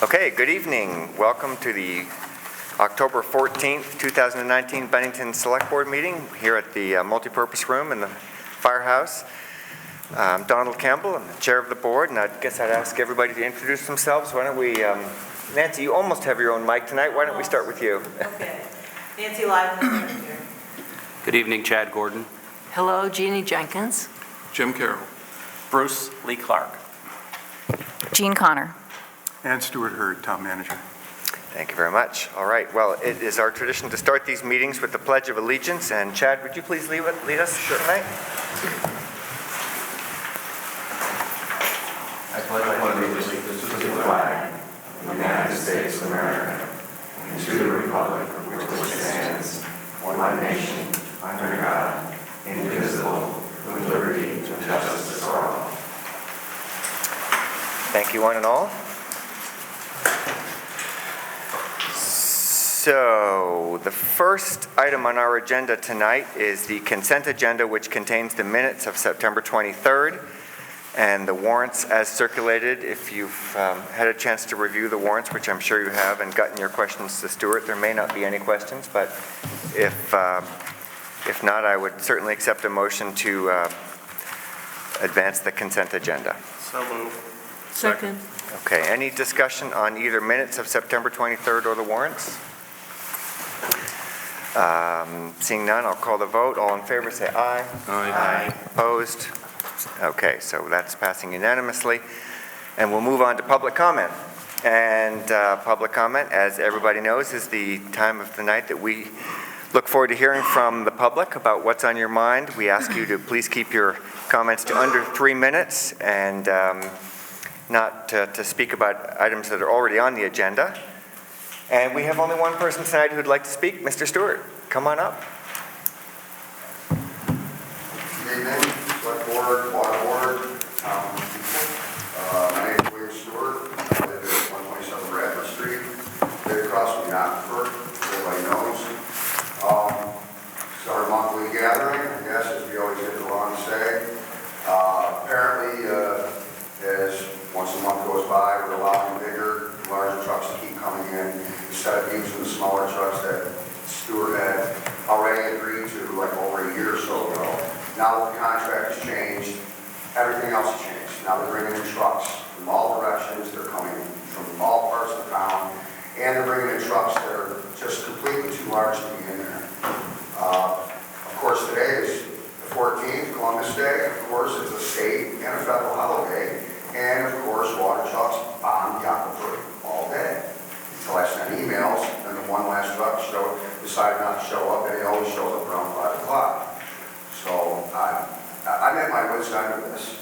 Okay, good evening. Welcome to the October 14th, 2019 Bennington Select Board meeting here at the multipurpose room in the firehouse. I'm Donald Campbell. I'm the chair of the board, and I guess I'd ask everybody to introduce themselves. Why don't we, Nancy, you almost have your own mic tonight. Why don't we start with you? Okay. Nancy Lyman here. Good evening, Chad Gordon. Hello, Jeannie Jenkins. Jim Carroll. Bruce Lee Clark. Jean Connor. And Stuart Hurd, town manager. Thank you very much. All right, well, it is our tradition to start these meetings with the Pledge of Allegiance, and Chad, would you please lead us tonight? I pledge allegiance to the flag of the United States of America and to the republic for which it stands, one nation, under God, indivisible, with liberty and justice for all. Thank you, one and all. So, the first item on our agenda tonight is the consent agenda, which contains the minutes of September 23rd and the warrants as circulated. If you've had a chance to review the warrants, which I'm sure you have, and gotten your questions to Stuart, there may not be any questions, but if not, I would certainly accept a motion to advance the consent agenda. So moved. Second. Okay, any discussion on either minutes of September 23rd or the warrants? Seeing none, I'll call the vote. All in favor say aye. Aye. Opposed? Okay, so that's passing unanimously. And we'll move on to public comment. And public comment, as everybody knows, is the time of the night that we look forward to hearing from the public about what's on your mind. We ask you to please keep your comments to under 3 minutes and not to speak about items that are already on the agenda. And we have only one person tonight who'd like to speak. Mr. Stewart, come on up. Good evening, select board, water board, town people. My name is William Stewart. I live at 127 Bradford Street, right across from the aquifer, everybody knows. It's our monthly gathering, I guess, as we always get along to say. Apparently, as once a month goes by, we're allowing bigger, larger trucks to keep coming in instead of using the smaller trucks that Stuart had already agreed to like over a year or so ago. Now that the contract has changed, everything else has changed. Now they're bringing in trucks from all directions. They're coming from all parts of the town, and they're bringing in trucks that are just completely too large to be in there. Of course, today is the 14th, Columbus Day. Of course, it's a state and a federal holiday. And of course, water trucks on the aquifer all day. Until I sent emails, and the one last truck decided not to show up, and it always shows up around 5 o'clock. So I'm at my wit's end with this.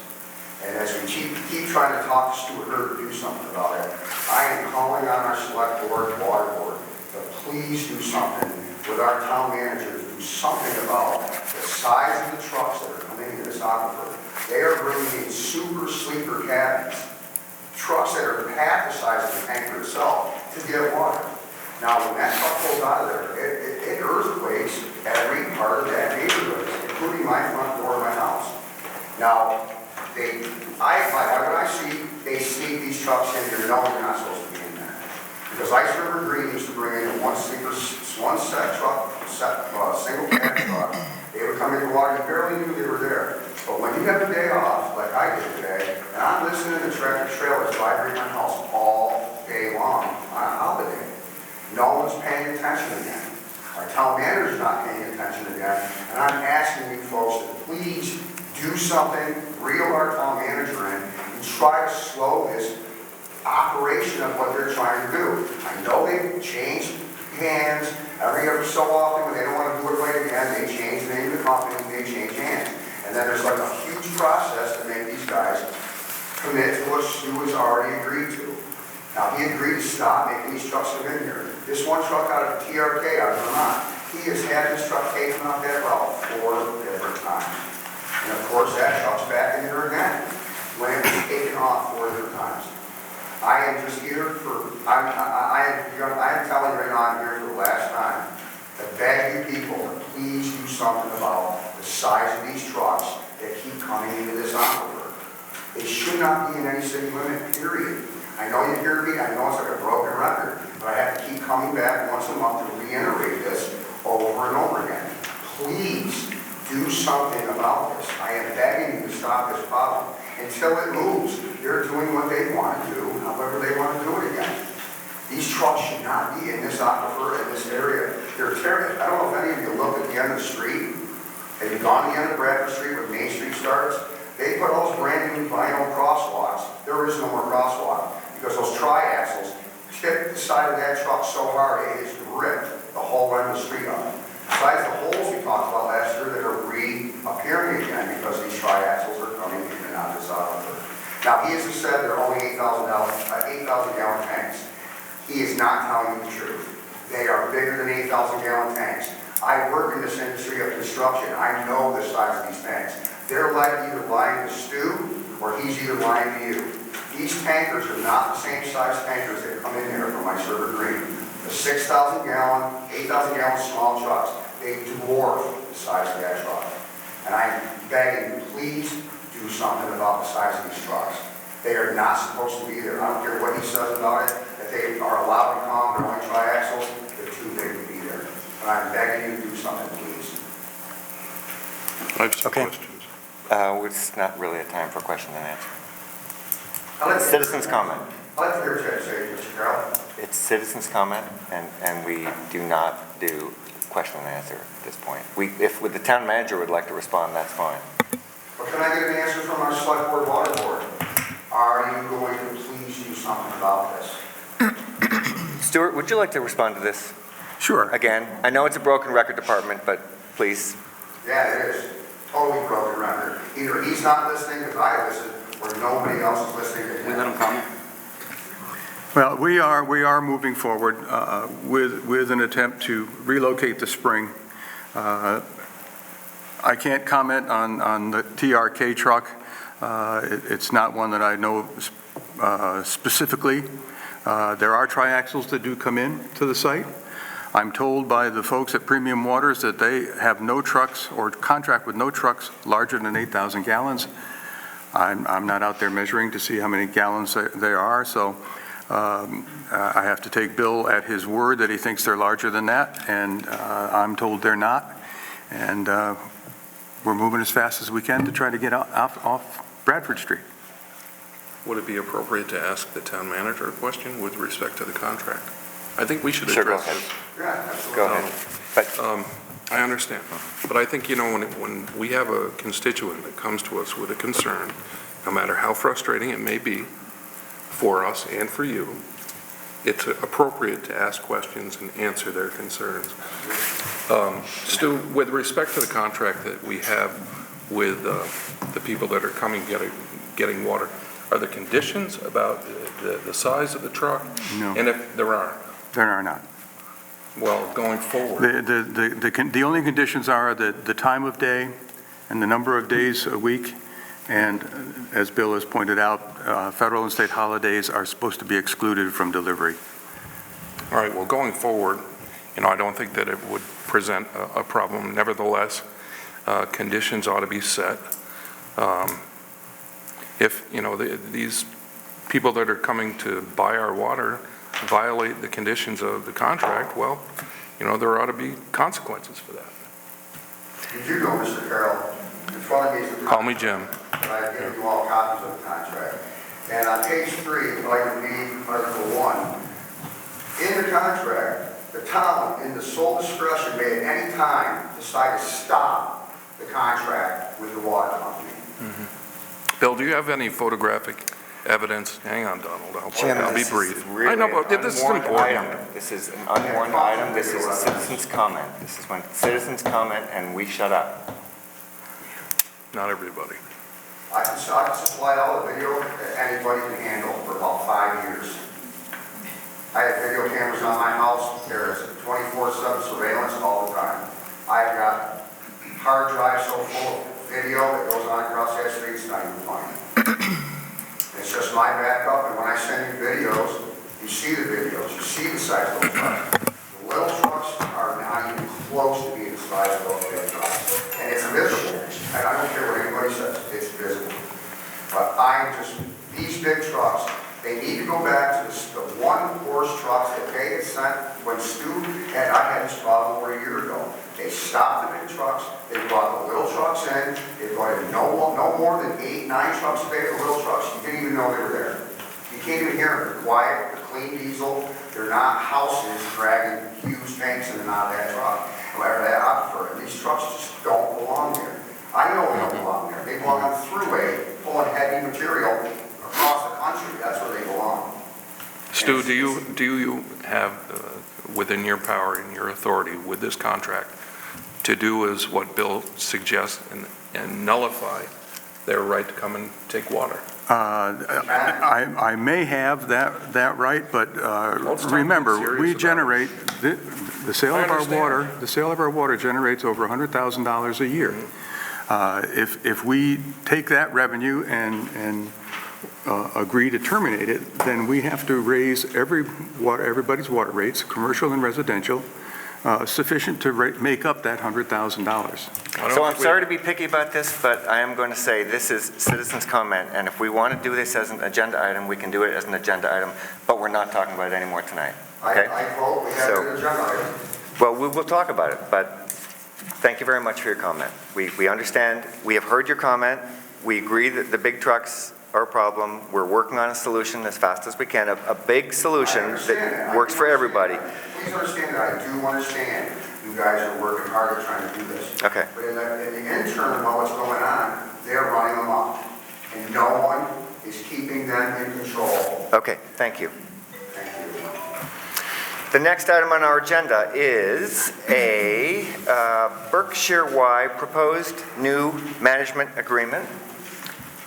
And as we keep trying to talk to Stuart Hurd to do something about it, I am calling on our select board, water board, to please do something with our town manager to do something about the size of the trucks that are coming into this aquifer. They are bringing in super sleeper cabins, trucks that are half the size of the tanker itself to get water. Now, when that truck pulls out of there, it earthquakes every part of that neighborhood, including my front door of my house. Now, what I see, they sneak these trucks in here, no, they're not supposed to be in there. Because Ice River Green used to bring in one set truck, single cab truck. They would come into water, you barely knew they were there. But when you have a day off, like I did today, and I'm listening to tractor trailers vibrate my house all day long on a holiday, no one's paying attention again. Our town manager's not paying attention again, and I'm asking you folks to please do something, reel our town manager in, and try to slow this operation of what they're trying to do. I know they change hands every so often when they don't want to do it right again. They change the name of the company, they change hands. And then there's like a huge process to make these guys commit to what Stu has already agreed to. Now, he agreed to stop making these trucks come in here. This one truck out of TRK out of Vermont, he has had this truck taken off that route 4 different times. And of course, that truck's back in here again when it was taken off 4 different times. I am just here for, I'm telling you right now, I'm here for the last time to beg you people to please do something about the size of these trucks that keep coming into this aquifer. It should not be in any city limit, period. I know you hear me, I know it's like a broken record, but I have to keep coming back once a month to reiterate this over and over again. Please do something about this. I am begging you to stop this problem. Until it moves, they're doing what they want to do, however they want to do it again. These trucks should not be in this aquifer, in this area. They're terrible. I don't know if any of you looked at the end of the street. Have you gone to the end of Bradford Street where Main Street starts? They put all those brand new vinyl crosswalks. There is no more crosswalk because those triaxles hit the side of that truck so hard it has ripped the whole end of the street up. Besides the holes we talked about last year that are reappearing again because these triaxles are coming in and out of this aquifer. Now, he has said they're only 8,000 gallon tanks. He is not telling you the truth. They are bigger than 8,000 gallon tanks. I work in this industry of construction. I know the size of these tanks. They're either lying to Stu or he's either lying to you. These tankers are not the same size tankers that come in there from my server green. The 6,000 gallon, 8,000 gallon small trucks, they dwarf the size of that truck. And I'm begging you, please do something about the size of these trucks. They are not supposed to be there. I don't care what he says about it, that they are allowed to come, they're only triaxles, they're too big to be there. And I'm begging you to do something, please. I have some Okay. questions. It's not really a time for question and answer. I'd like to- Citizens comment. I'd like to hear what you have to say, Mr. Carroll. It's citizens comment, and we do not do question and answer at this point. If the town manager would like to respond, that's fine. But can I get an answer from our select board water board? Are you going to please do something about this? Stuart, would you like to respond to this? Sure. Again, I know it's a broken record department, but please. Yeah, it is. Totally broken record. Either he's not listening because I listen, or nobody else is listening to Can we him. let him comment? Well, we are moving forward with an attempt to relocate the spring. I can't comment on the TRK truck. It's not one that I know specifically. There are triaxles that do come in to the site. I'm told by the folks at Premium Waters that they have no trucks or contract with no trucks larger than 8,000 gallons. I'm not out there measuring to see how many gallons they are, so I have to take Bill at his word that he thinks they're larger than that, and I'm told they're not. And we're moving as fast as we can to try to get off Bradford Street. Would it be appropriate to ask the town manager a question with respect to the contract? I think we should Sure, go address ahead. this. Yeah, absolutely. Go ahead. But I understand, but I think, when we have a constituent that comes to us with a concern, no matter how frustrating it may be for us and for you, it's appropriate to ask questions and answer their concerns. Stu, with respect to the contract that we have with the people that are coming getting water, are there conditions about the size of the truck? No. And if there aren't, There are not. well, going forward, The only conditions are the time of day and the number of days a week, and as Bill has pointed out, federal and state holidays are supposed to be excluded from delivery. all right, well, going forward, I don't think that it would present a problem. Nevertheless, conditions ought to be set. If, these people that are coming to buy our water violate the conditions of the contract, well, there ought to be consequences for that. Did you know, Mr. Carroll, in front of me is the Call me Jim. and I've given you all copies of the contract. And on page 3, item B, article 1, in the contract, the town, in the sole discretion, may at any time decide to stop the contract with the water company. Bill, do you have any photographic evidence? Hang on, Donald, Jim, I'll be this is brief. really I know, but an this is unwarned important. item. This is an unwarned item. This is a citizen's comment. This is when citizens comment and we shut up. Not everybody. I can supply all the video that anybody can handle for about 5 years. I have video cameras on my house. There is 24/7 surveillance all the time. I've got hard drives so full of video that goes on across that street, it's not even funny. It's just my backup, and when I send you videos, you see the videos, you see the size of those trucks. The little trucks are not even close to being the size of those big trucks. And it's visible, and I don't care what anybody says, it's visible. But these big trucks, They need to go back to the one-horse trucks that they had sent when Stu and I had this problem over a year ago. They stopped the big trucks, they brought the little trucks in, they brought in no more than 8, 9 trucks a day, the little trucks, you didn't even know they were there. You can't even hear them, they're quiet, they're clean diesel, they're not houses dragging huge tanks in and out of that truck, whatever that aquifer, and these trucks just don't belong there. I know they don't belong there, they belong on the thruway, pulling heavy material across the country, that's where they belong. Stu, do you have within your power and your authority with this contract to do as what Bill suggests and nullify their right to come and take water? I may have that right, but time remember, serious we about it. generate, the sale I of our understand. water, the sale of our water generates over $100,000 a year. If we take that revenue and agree to terminate it, then we have to raise everybody's water rates, commercial and residential, sufficient to make up that $100,000. So I'm sorry to be picky about this, but I am going to say this is citizens' comment, and if we want to do this as an agenda item, we can do it as an agenda item, but we're not talking about it anymore tonight, okay? I vote we have an agenda item. Well, we will talk about it, but thank you very much for your comment. We understand, we have heard your comment, we agree that the big trucks are a problem, we're working on a solution as fast as we can, a big solution that works for everybody. Please understand that I do understand you guys are working hard at trying to do this. Okay. But in the interim, while what's going on, they're running them up. And no one is keeping them in control. Okay, thank you. Thank you. The next item on our agenda is a Berkshire Y proposed new management agreement.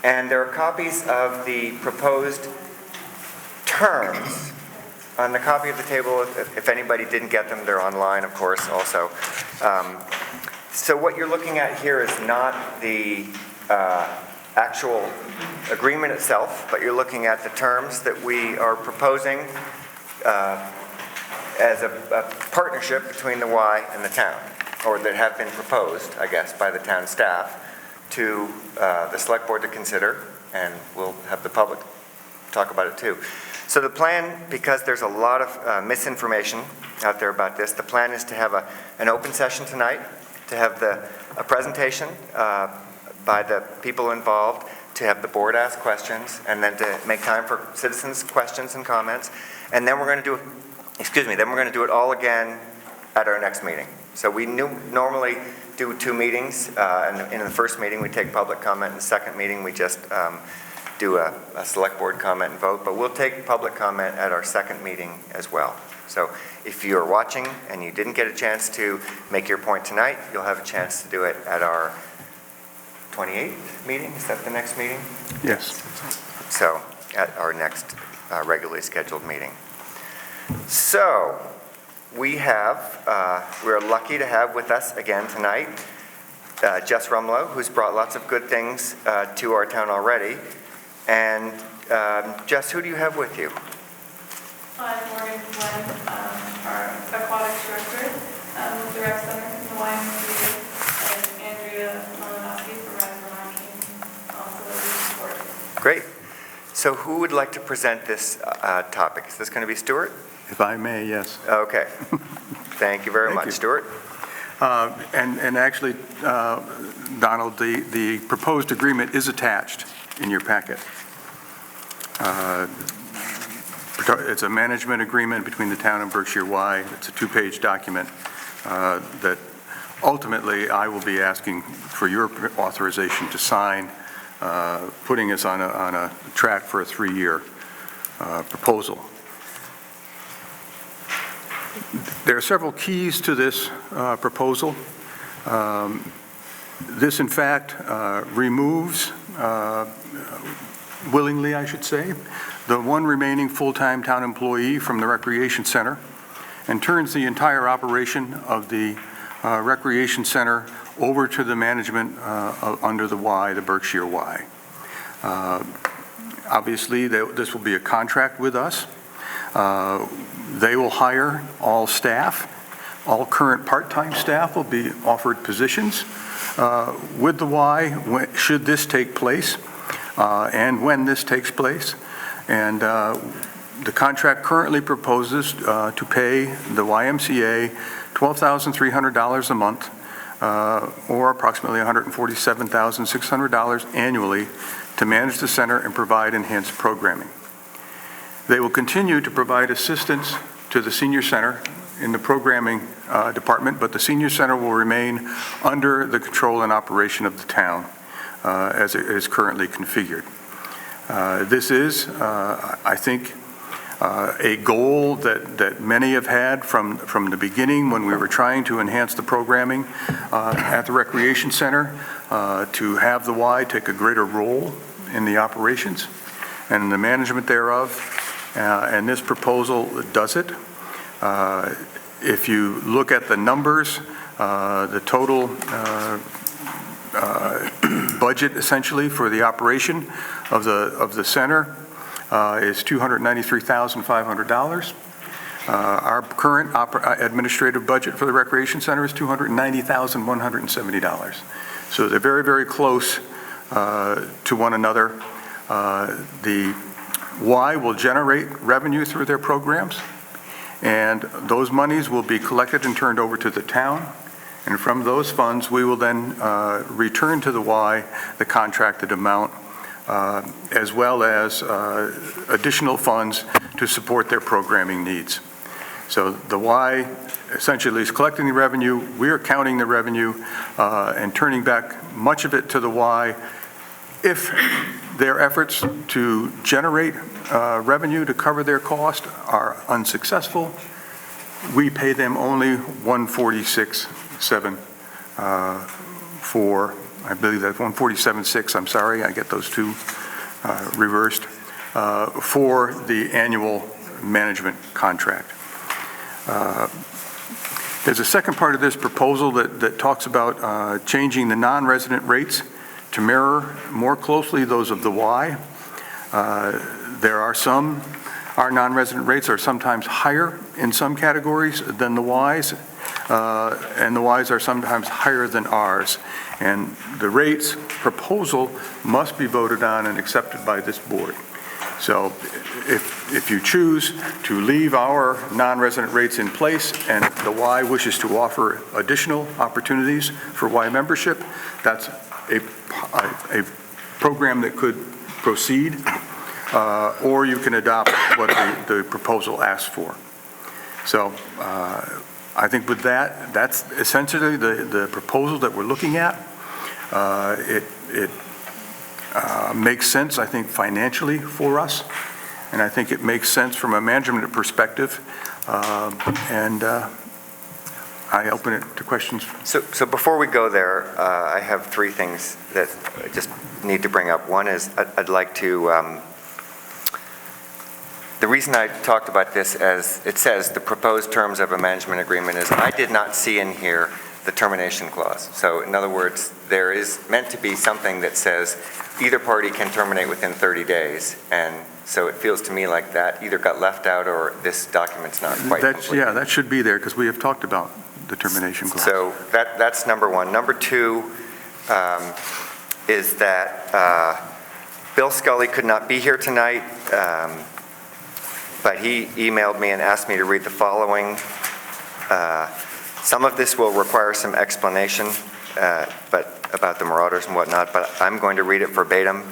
And there are copies of the proposed terms on the copy of the table. If anybody didn't get them, they're online, of course, also. So what you're looking at here is not the actual agreement itself, but you're looking at the terms that we are proposing as a partnership between the Y and the town, or that have been proposed, I guess, by the town staff to the select board to consider, and we'll have the public talk about it too. So the plan, because there's a lot of misinformation out there about this, the plan is to have an open session tonight, to have a presentation by the people involved, to have the board ask questions, and then to make time for citizens' questions and comments. And then we're going to do, then we're going to do it all again at our next meeting. So we normally do 2 meetings. And in the first meeting, we take public comment. In the second meeting, we just do a select board comment and vote. But we'll take public comment at our second meeting as well. So if you're watching and you didn't get a chance to make your point tonight, you'll have a chance to do it at our 28th meeting. Is that the next meeting? Yes. So at our next regularly scheduled meeting. So we're lucky to have with us again tonight Jess Rumlow, who's brought lots of good things to our town already. And Jess, who do you have with you? I'm Morgan Glenn, our aquatics director, with the rec center in the YMCA, and Andrea Malinowski from Rec King, also the support. Great. So who would like to present this topic? Is this going to be Stuart? If I may, yes. Okay. Thank you very Thank much, you. Stuart. And actually, Donald, the proposed agreement is attached in your packet. It's a management agreement between the town and Berkshire Y. It's a 2-page document that ultimately I will be asking for your authorization to sign, putting us on a track for a 3-year proposal. There are several keys to this proposal. This, in fact, removes, willingly I should say, the one remaining full-time town employee from the recreation center and turns the entire operation of the recreation center over to the management under the Y, the Berkshire Y. Obviously, this will be a contract with us. They will hire all staff. All current part-time staff will be offered positions with the Y should this take place and when this takes place. And the contract currently proposes to pay the YMCA $12,300 a month, or approximately $147,600 annually, to manage the center and provide enhanced programming. They will continue to provide assistance to the senior center in the programming department, but the senior center will remain under the control and operation of the town as it is currently configured. This is, I think, a goal that many have had from the beginning when we were trying to enhance the programming at the Recreation Center, to have the Y take a greater role in the operations and the management thereof, and this proposal does it. If you look at the numbers, the total budget essentially for the operation of the center is $293,500. Our current administrative budget for the Recreation Center is $290,170. So they're very, very close to one another. The Y will generate revenue through their programs, and those monies will be collected and turned over to the town. And from those funds, we will then return to the Y the contracted amount, as well as additional funds to support their programming needs. So the Y essentially is collecting the revenue, we're counting the revenue, and turning back much of it to the Y. If their efforts to generate revenue to cover their cost are unsuccessful, we pay them only $146,700 for, I believe that's $147,600, I'm sorry, I get those two reversed, for the annual management contract. There's a second part of this proposal that talks about changing the non-resident rates to mirror more closely those of the Y. There are some, our non-resident rates are sometimes higher in some categories than the Ys, and the Ys are sometimes higher than ours. And the rates proposal must be voted on and accepted by this board. So if you choose to leave our non-resident rates in place and the Y wishes to offer additional opportunities for Y membership, that's a program that could proceed, or you can adopt what the proposal asks for. So I think with that, that's essentially the proposal that we're looking at. It makes sense, I think, financially for us, and I think it makes sense from a management perspective, and I open it to questions. So before we go there, I have three things that I just need to bring up. One is I'd like to, the reason I talked about this as it says the proposed terms of a management agreement is I did not see in here the termination clause. So in other words, there is meant to be something that says either party can terminate within 30 days. And so it feels to me like that either got left out or this document's not quite complete. Yeah, that should be there because we have talked about the termination clause. So that's number one. Number two is that Bill Scully could not be here tonight, but he emailed me and asked me to read the following. Some of this will require some explanation, but about the Marauders and whatnot, but I'm going to read it verbatim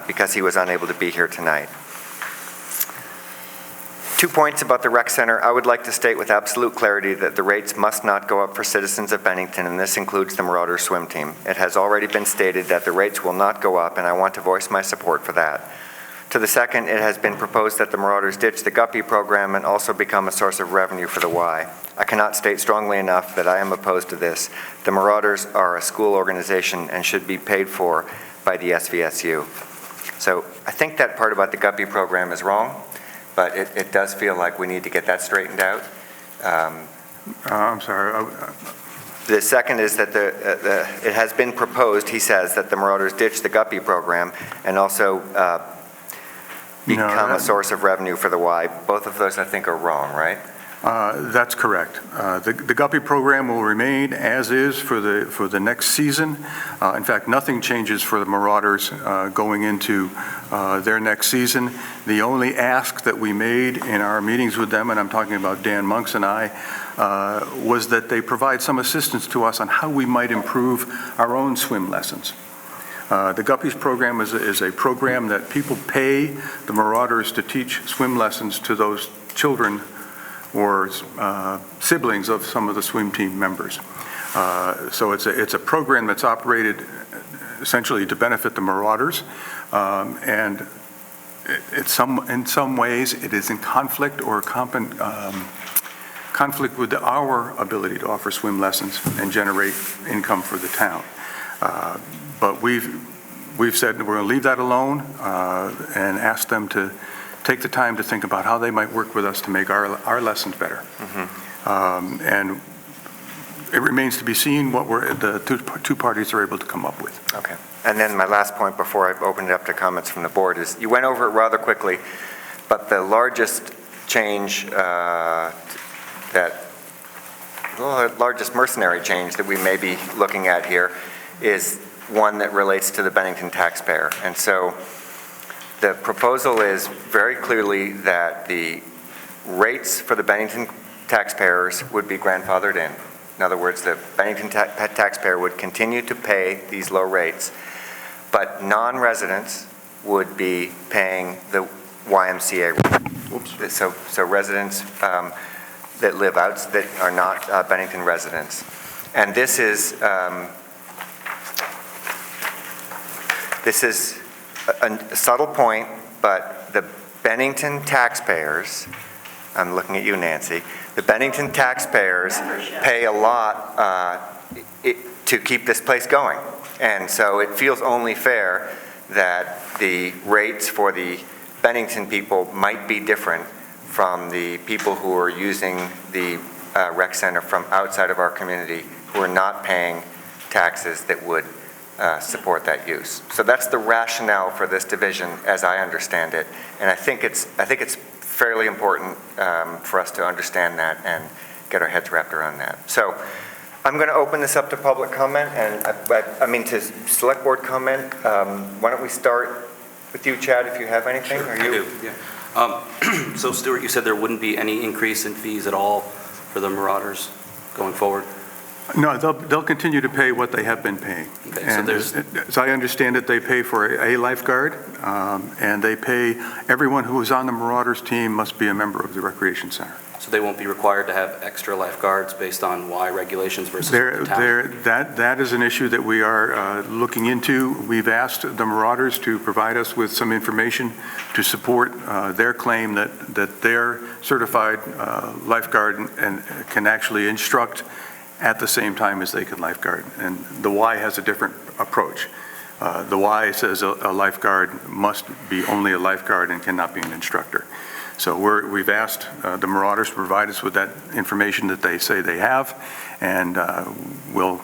because he was unable to be here tonight. 2 points about the rec center. I would like to state with absolute clarity that the rates must not go up for citizens of Bennington, and this includes the Marauders swim team. It has already been stated that the rates will not go up, and I want to voice my support for that. To the second, it has been proposed that the Marauders ditch the Guppy program and also become a source of revenue for the Y. I cannot state strongly enough that I am opposed to this. The Marauders are a school organization and should be paid for by the SVSU. So I think that part about the Guppy program is wrong, but it does feel like we need to get that straightened out. I'm sorry. The second is that it has been proposed, he says, that the Marauders ditch the Guppy program and also become a source of revenue for the Y. Both of those, I think, are wrong, right? That's correct. The Guppy program will remain as is for the next season. In fact, nothing changes for the Marauders going into their next season. The only ask that we made in our meetings with them, and I'm talking about Dan Monks and I, was that they provide some assistance to us on how we might improve our own swim lessons. The Guppies program is a program that people pay the Marauders to teach swim lessons to those children or siblings of some of the swim team members. So it's a program that's operated essentially to benefit the Marauders, and in some ways it is in conflict or conflict with our ability to offer swim lessons and generate income for the town. But we've said we're going to leave that alone and ask them to take the time to think about how they might work with us to make our lessons better. And it remains to be seen what the two parties are able to come up with. Okay. And then my last point before I open it up to comments from the board is, you went over it rather quickly, but the largest change largest mercenary change that we may be looking at here is one that relates to the Bennington taxpayer. And so the proposal is very clearly that the rates for the Bennington taxpayers would be grandfathered in. In other words, the Bennington taxpayer would continue to pay these low rates, but non-residents would be paying the YMCA rate. Oops. So residents that live out, that are not Bennington residents. And this is a subtle point, but the Bennington taxpayers, I'm looking at you, Nancy, the Bennington taxpayers pay a lot to keep this place going. And so it feels only fair that the rates for the Bennington people might be different from the people who are using the rec center from outside of our community, who are not paying taxes that would support that use. So that's the rationale for this division, as I understand it, and I think it's fairly important for us to understand that and get our heads wrapped around that. So I'm going to open this up to public comment, and to select board comment. Why don't we start with you, Chad, if you have anything? Sure, Are you? I do, yeah. So Stuart, you said there wouldn't be any increase in fees at all for the Marauders going forward? No, they'll continue to pay what they have been paying. Okay, and so as I understand it, they pay for a lifeguard, and they pay everyone who is on the Marauders team must be a member of the Recreation Center. So they won't be required to have extra lifeguards based on Y regulations versus the town? That is an issue that we are looking into. We've asked the Marauders to provide us with some information to support their claim that their certified lifeguard and can actually instruct at the same time as they can lifeguard. And the Y has a different approach. The Y says a lifeguard must be only a lifeguard and cannot be an instructor. So we've asked the Marauders to provide us with that information that they say they have, and we'll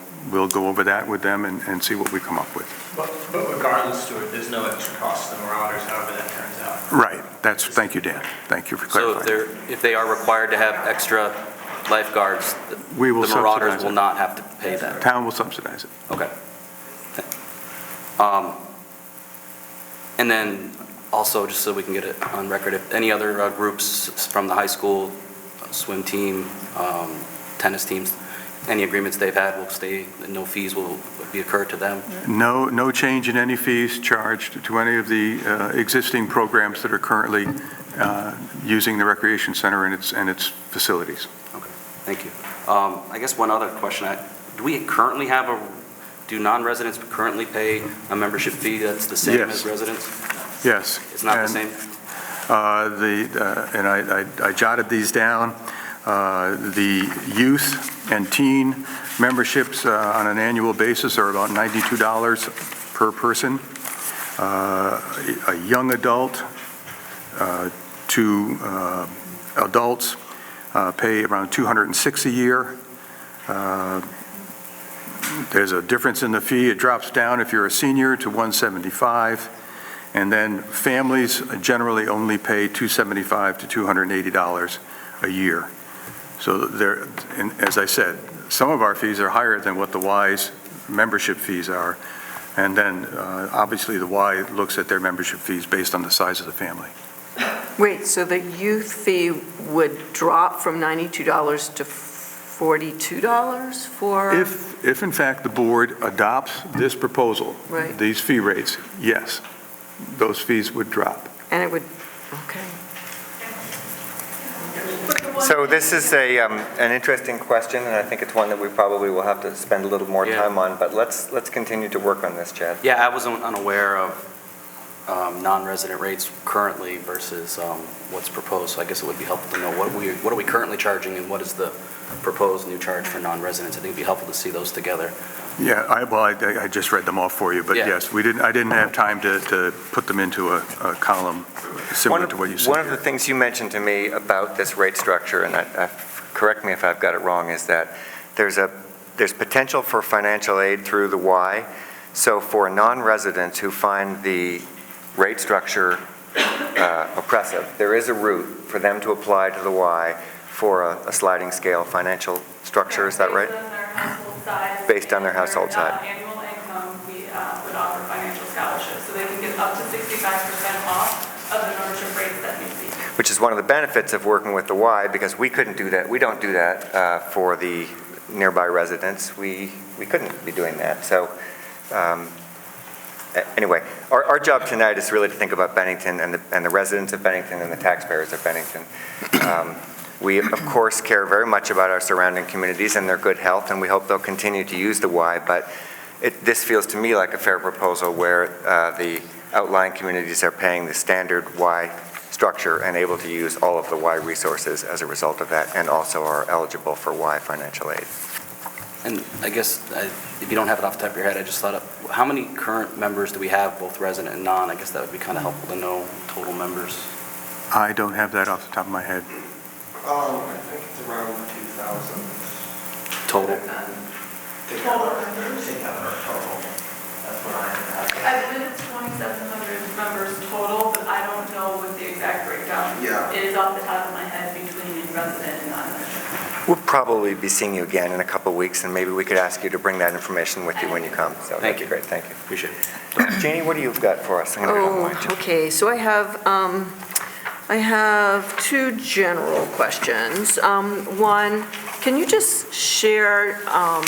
go over that with them and see what we come up with. But regardless, Stuart, there's no extra cost to the Marauders, however that turns out. Right. Thank you, Dan. Thank you for clarifying. So if they are required to have extra lifeguards, the Marauders will not have to pay that? Town will subsidize it. Okay. And then also, just so we can get it on record, if any other groups from the high school, swim team, tennis teams, any agreements they've had will stay, no fees will be occurred to them? No change in any fees charged to any of the existing programs that are currently using the Recreation Center and its facilities. Okay, thank you. I guess one other question, do non-residents currently pay a membership fee that's the same as residents? Yes. It's not the same? And I jotted these down. The youth and teen memberships on an annual basis are about $92 per person. A young adult to adults pay around $206 a year. There's a difference in the fee. It drops down if you're a senior to $175. And then families generally only pay $275 to $280 a year. So there, and as I said, some of our fees are higher than what the Y's membership fees are. And then, obviously, the Y looks at their membership fees based on the size of the family. Wait, so the youth fee would drop from $92 to $42 for? If in fact the board adopts this proposal, Right. these fee rates, yes, those fees would drop. And it would, okay. So this is an interesting question, and I think it's one that we probably will have to spend a little more Yeah. time on, but let's continue to work on this, Chad. Yeah, I was unaware of non-resident rates currently versus what's proposed, so I guess it would be helpful to know what are we currently charging and what is the proposed new charge for non-residents. I think it'd be helpful to see those together. Yeah, I just read them off for you, but Yeah. yes, I didn't have time to put them into a column similar to what you said. One of the things you mentioned to me about this rate structure, and correct me if I've got it wrong, is that there's potential for financial aid through the Y. So for non-residents who find the rate structure oppressive, there is a route for them to apply to the Y for a sliding scale financial structure, is that right? Based on their household size. Based on their household size. And annual income, we would offer financial scholarships, so they can get up to 65% off of the membership rates that we see. Which is one of the benefits of working with the Y, because we couldn't do that. We don't do that for the nearby residents. We couldn't be doing that. So anyway, our job tonight is really to think about Bennington and the residents of Bennington and the taxpayers of Bennington. We, of course, care very much about our surrounding communities and their good health, and we hope they'll continue to use the Y, but this feels to me like a fair proposal where the outlying communities are paying the standard Y structure and able to use all of the Y resources as a result of that, and also are eligible for Y financial aid. And I guess, if you don't have it off the top of your head, I just thought of, how many current members do we have, both resident and non? I guess that would be kind of helpful to know total members. I don't have that off the top of my head. I think it's around 2,000. Total? Total members. Take out our total. That's what I have. I believe it's 2,700 members total, but I don't know what the exact breakdown. Yeah. It is off the top of my head between resident and non-resident. We'll probably be seeing you again in a couple of weeks, and maybe we could ask you to bring that information with you when you come. So that'd be great, thank you. Appreciate it. Jeannie, what do you got for us? I'm gonna go online, too. Okay, so I have two general questions. One, can you just share, I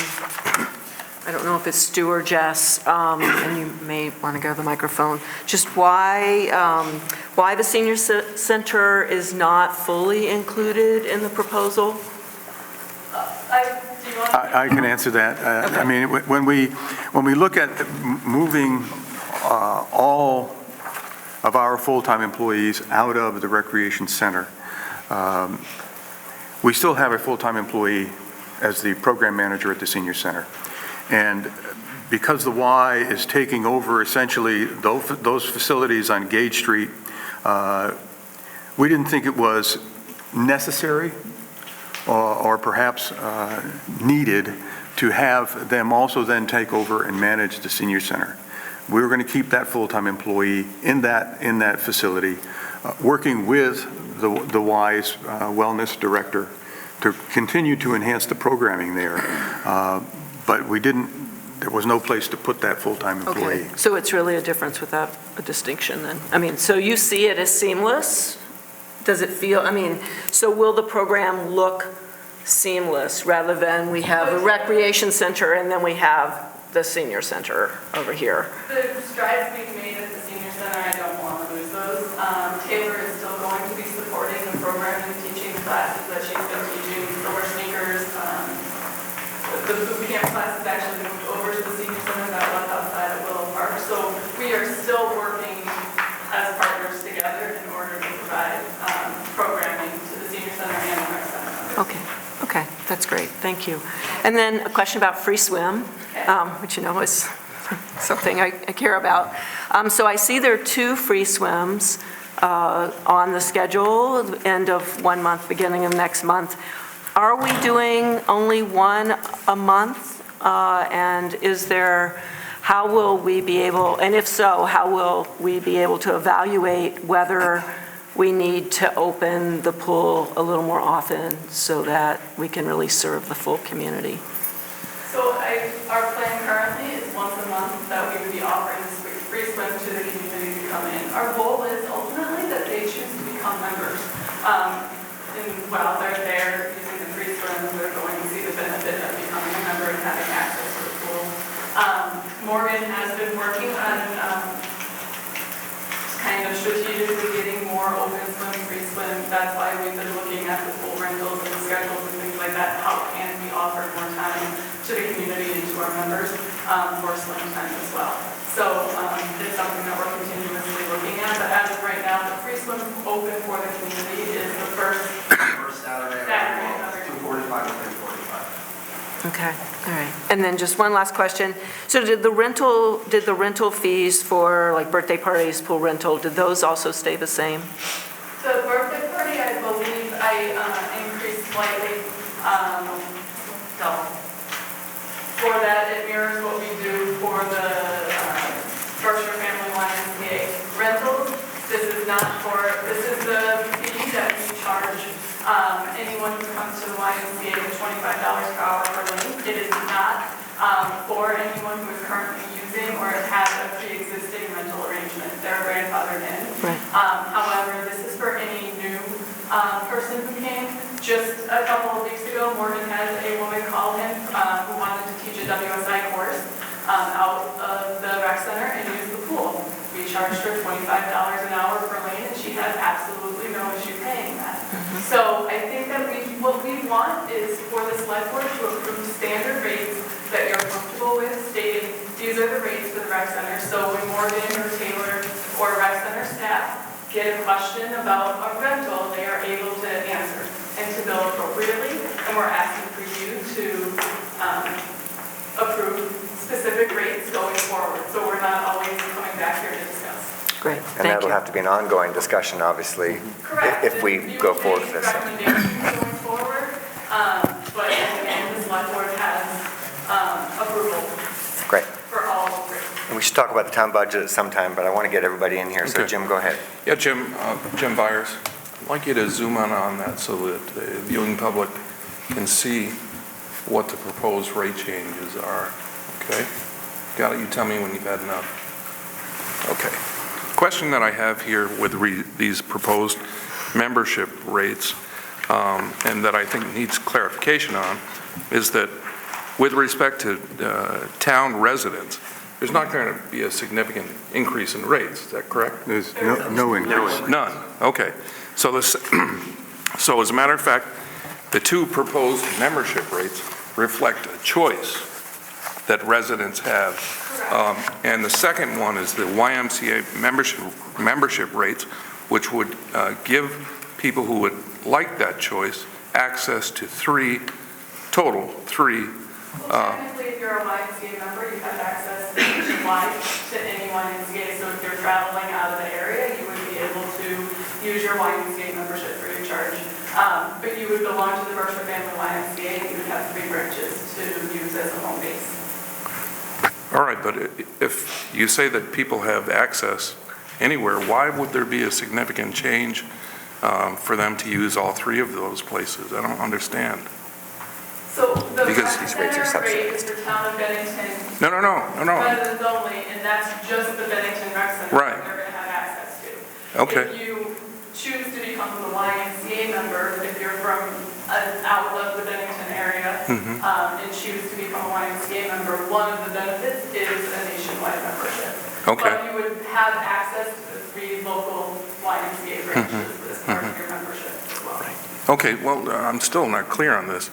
don't know if it's Stu or Jess, and you may want to go to the microphone, just why the senior center is not fully included in the proposal? I can answer that. I mean, when we look at moving all of our full-time employees out of the recreation center, we still have a full-time employee as the program manager at the senior center. And because the Y is taking over essentially those facilities on Gage Street, we didn't think it was necessary or perhaps needed to have them also then take over and manage the senior center. We were going to keep that full-time employee in that facility, working with the Y's wellness director to continue to enhance the programming there. But there was no place to put that full-time employee. Okay, so it's really a difference without a distinction then? I mean, so you see it as seamless? Does it feel, I mean, so will the program look seamless rather than we have a recreation center and then we have the senior center over here? The strides being made at the senior center, I don't want to lose those. Taylor is still going to be supporting the program and teaching the classes that she's been teaching, roller sneakers. The boot camp class is actually moved over to the senior center that was outside of Willow Park. So we are still working as partners together in order to provide programming to the senior center and the rec center. Okay, that's great, thank you. And then a question about free swim, which you know is something I care about. So I see there are 2 free swims on the schedule, end of 1 month, beginning of next month. Are we doing only 1 a month? And how will we be able, and if so, how will we be able to evaluate whether we need to open the pool a little more often so that we can really serve the full community. So our plan currently is once a month that we would be offering this free swim to the community to come in. Our goal is ultimately that they choose to become members. And while they're there using the free swim, they're going to see the benefit of becoming a member and having access to the pool. Morgan has been working on kind of strategically getting more open swim, free swim. That's why we've been looking at the pool rentals and schedules and things like that. How can we offer more time to the community and to our members for swim time as well? So it's something that we're continuously looking at. But as of right now, the free swim open for the community is the first Saturday, Saturday. 2:45 and 3:45. Okay, all right. And then just one last question. So did the rental fees for like birthday parties, pool rental, did those also stay the same? The birthday party, I believe I increased slightly, double. For that, it mirrors what we do for the Berkshire Family YMCA rentals. This is the fee that we charge anyone who comes to the YMCA with $25 per hour per lane. It is not for anyone who is currently using or has a pre-existing rental arrangement. They're grandfathered in. Right. However, this is for any new person who came. Just a couple of weeks ago, Morgan had a woman call him who wanted to teach a WSI course out of the rec center and use the pool. We charged her $25 an hour per lane, and she had absolutely no issue paying that. So I think that what we want is for the select board to approve standard rates that you're comfortable with, stating these are the rates for the rec center. So when Morgan or Taylor or rec center staff get a question about a rental, they are able to answer and to bill appropriately. And we're asking for you to approve specific rates going forward. So we're not always coming back here to discuss. Great, And thank that'll you. have to be an ongoing discussion, obviously, Correct. if we go forward with this. Recommendations going forward, but again, the select board has approval Great. for all three. And we should talk about the town budget at some time, but I want to get everybody in here. So Okay. Jim, go ahead. Yeah, Jim Byers, I'd like you to zoom in on that so that the viewing public can see what the proposed rate changes are, okay? Got it? You tell me when you've had enough. Okay. Question that I have here with these proposed membership rates, and that I think needs clarification on, is that with respect to town residents, there's not going to be a significant increase in rates, is that correct? There's no increase. None, okay. So so as a matter of fact, the two proposed membership rates reflect a choice that residents have. And the second one is the YMCA membership rates, which would give people who would like that choice access to total three. Well, technically, if you're a YMCA member, you have access nationwide to any YMCA. So if you're traveling out of the area, you would be able to use your YMCA membership free of charge. But you would belong to the Berkshire Family YMCA, and you would have 3 branches to use as a home base. All right, but if you say that people have access anywhere, why would there be a significant change for them to use all 3 of those places? I don't understand. So the Because rec these rates are center rate is subsidized. for town of Bennington No. residents only, and that's just the Bennington rec center Right. that they're going to have access to. Okay. If you choose to become a YMCA member, if you're from out of the Bennington area and choose to become a YMCA member, one of the benefits is a nationwide membership. Okay. But you would have access to the 3 local YMCA branches as part of your membership as well. Okay, well, I'm still not clear on this.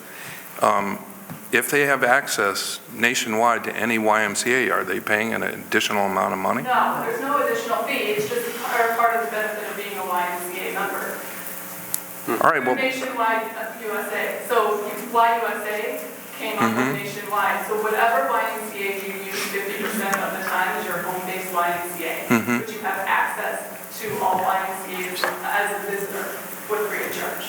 If they have access nationwide to any YMCA, are they paying an additional amount of money? No, there's no additional fee, it's just part of the benefit of being a YMCA member. All right, well, Nationwide USA, so YUSA came up with nationwide, so whatever YMCA you use 50% of the time is your home-based YMCA, but you have access to all YMCA's as a visitor with free of charge.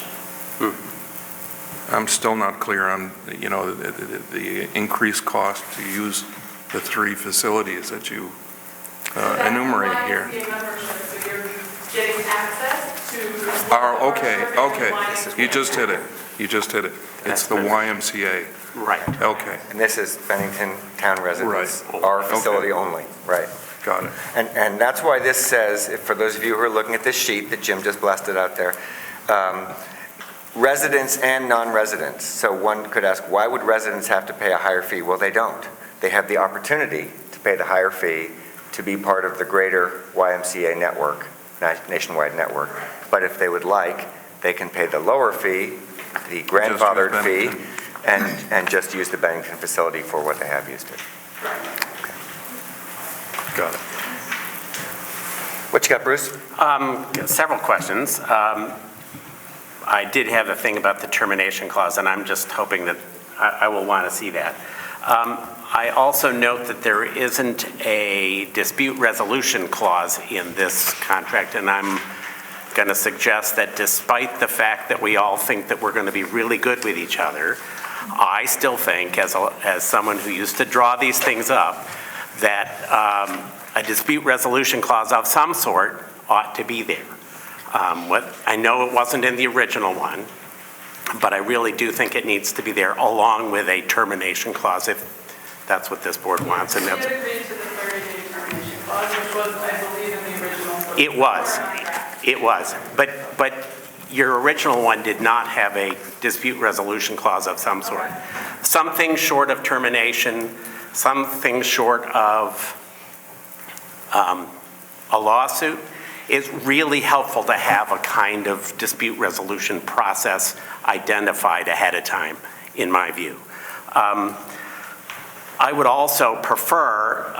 I'm still not clear on, the increased cost to use the 3 facilities that you enumerate here. So that's the YMCA membership, so you're getting access to Okay. You just hit it. It's the YMCA. Right. Okay, And this is Bennington Town residents, Right. our Okay. facility only, right? got it. And that's why this says, for those of you who are looking at this sheet that Jim just blasted out there, residents and non-residents. So one could ask, why would residents have to pay a higher fee? Well, they don't. They have the opportunity to pay the higher fee to be part of the greater YMCA network, nationwide network. But if they would like, they can pay the lower fee, the grandfathered fee, and just use the Bennington facility for what they have used it. Got it. What you got, Bruce? Several questions. I did have a thing about the termination clause, and I'm just hoping that I will want to see that. I also note that there isn't a dispute resolution clause in this contract, and I'm going to suggest that despite the fact that we all think that we're going to be really good with each other, I still think, as someone who used to draw these things up, that a dispute resolution clause of some sort ought to be there. I know it wasn't in the original one, but I really do think it needs to be there along with a termination clause if that's what this board wants. And We that's, did agree to the 30-day termination clause, which was, I believe, in the original. It was. But your original one did not have a dispute resolution clause of some sort. Something short of termination, something short of a lawsuit is really helpful to have a kind of dispute resolution process identified ahead of time, in my view. I would also prefer,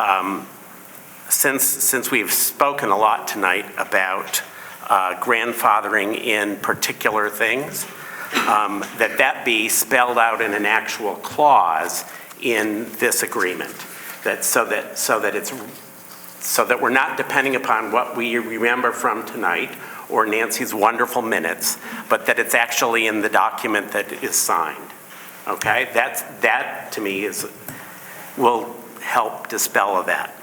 since we've spoken a lot tonight about grandfathering in particular things, that be spelled out in an actual clause in this agreement, so that we're not depending upon what we remember from tonight or Nancy's wonderful minutes, but that it's actually in the document that is signed. Okay, that to me will help dispel that.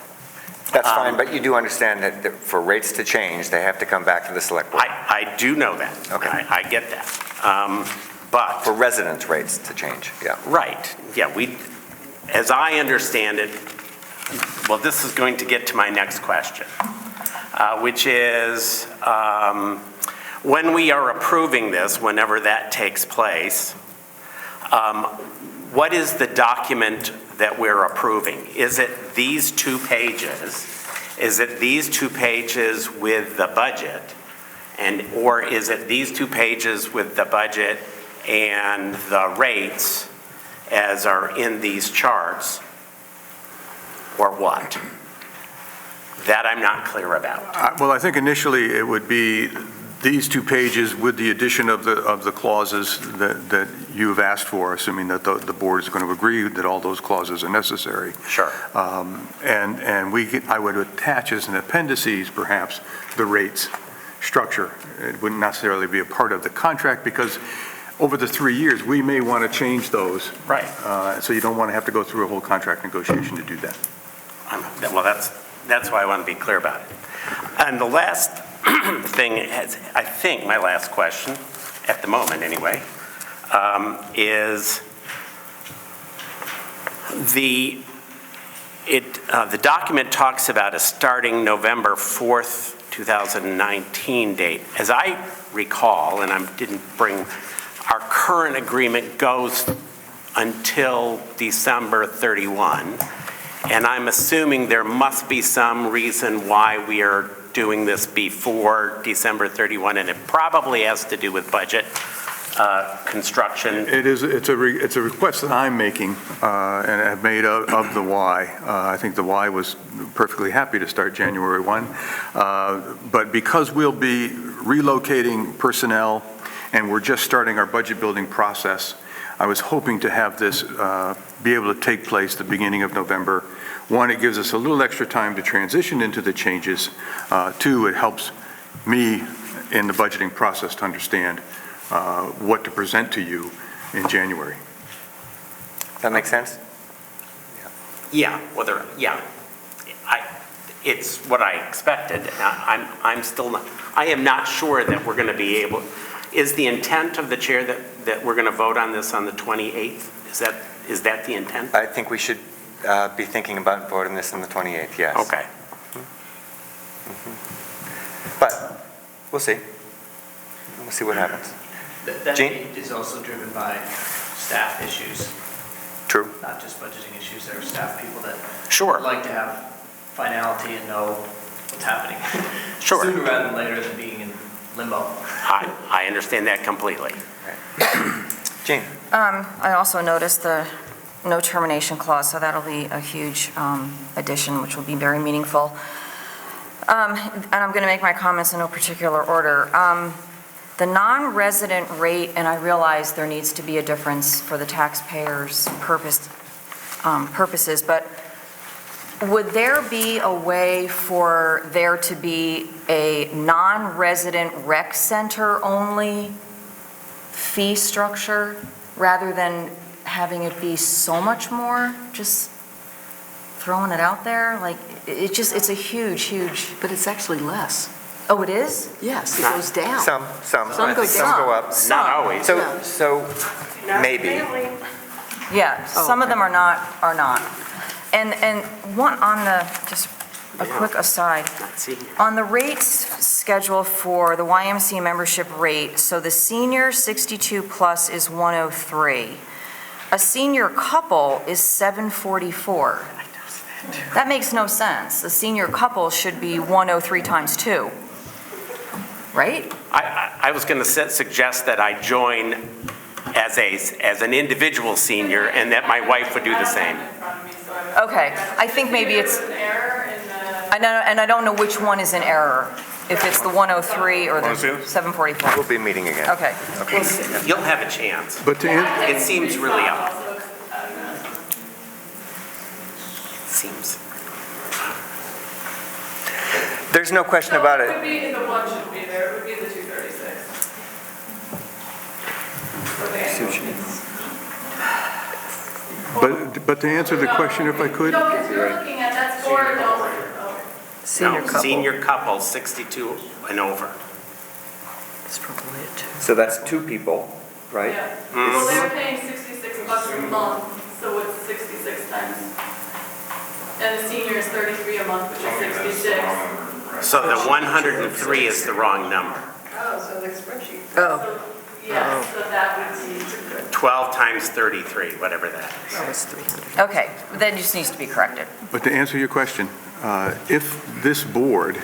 That's fine, but you do understand that for rates to change, they have to come back to the select board. I do know that. Okay. I get that. But For residents' rates to change, yeah. right, yeah, as I understand it, well, this is going to get to my next question, which is, when we are approving this, whenever that takes place, what is the document that we're approving? Is it these 2 pages? Is it these 2 pages with the budget? Or is it these 2 pages with the budget and the rates as are in these charts? Or what? That I'm not clear about. Well, I think initially it would be these 2 pages with the addition of the clauses that you have asked for, assuming that the board is going to agree that all those clauses are necessary. Sure. And I would attach as an appendices, perhaps, the rates structure. It wouldn't necessarily be a part of the contract because over the 3 years, we may want to change those. Right. So you don't want to have to go through a whole contract negotiation to do that. Well, that's why I want to be clear about it. And the last thing, I think my last question, at the moment anyway, is the document talks about a starting November 4th, 2019 date. As I recall, and I didn't bring, our current agreement goes until December 31. And I'm assuming there must be some reason why we are doing this before December 31, and it probably has to do with budget, construction. It's a request that I'm making and have made of the Y. I think the Y was perfectly happy to start January 1. But because we'll be relocating personnel and we're just starting our budget building process, I was hoping to have this be able to take place the beginning of November. 1, it gives us a little extra time to transition into the changes. 2, it helps me in the budgeting process to understand what to present to you in January. That make sense? Yeah, it's what I expected. I'm still not, I am not sure that we're going to be able, is the intent of the chair that we're going to vote on this on the 28th? Is that the intent? I think we should be thinking about voting this on the 28th, yes. Okay. But we'll see. We'll see what happens. That Gene? date is also driven by staff issues, True. not just budgeting issues. There are staff people that Sure. would like to have finality and know what's happening Sure. sooner rather than later than being in limbo. I understand that completely. Gene? I also noticed the no termination clause, so that'll be a huge addition, which will be very meaningful. And I'm going to make my comments in no particular order. The non-resident rate, and I realize there needs to be a difference for the taxpayers' purposes, but would there be a way for there to be a non-resident rec center only fee structure rather than having it be so much more? Just throwing it out there, like, it's a huge. But it's actually less. Oh, it is? Yes, it goes down. Some Some go go up. Not always. So maybe. Yeah, some of them are not. And one on the, just a quick aside, Let's see. on the rates schedule for the YMCA membership rate, so the senior 62 plus is 103. A senior couple is 744. That makes no sense. A senior couple should be 103 times 2, right? I was going to suggest that I join as an individual senior and that my wife would do the same. Okay, I think maybe it's, There was an error in the. I know, and I don't know which one is in error, if it's the 103 or the 102? 744. We'll be meeting again. Okay. You'll have a chance. But to It seems really up. Seems. There's no question about It it. would be, the one should be there, it would be the 236. For the annual fees. But to answer the question, if I could, No, because you're looking at, that's for adults. No, senior couple, 62 and over. It's probably it, too. So that's two people, right? Yeah. Well, they're paying $66 a month, so it's 66 times. And the senior is 33 a month, which is 66. So the 103 is the wrong number. Oh, so the spreadsheet. Oh, Yes, so that would be. 12 times 33, whatever that is. that was 300. Okay, that just needs to be corrected. but to answer your question, if this board,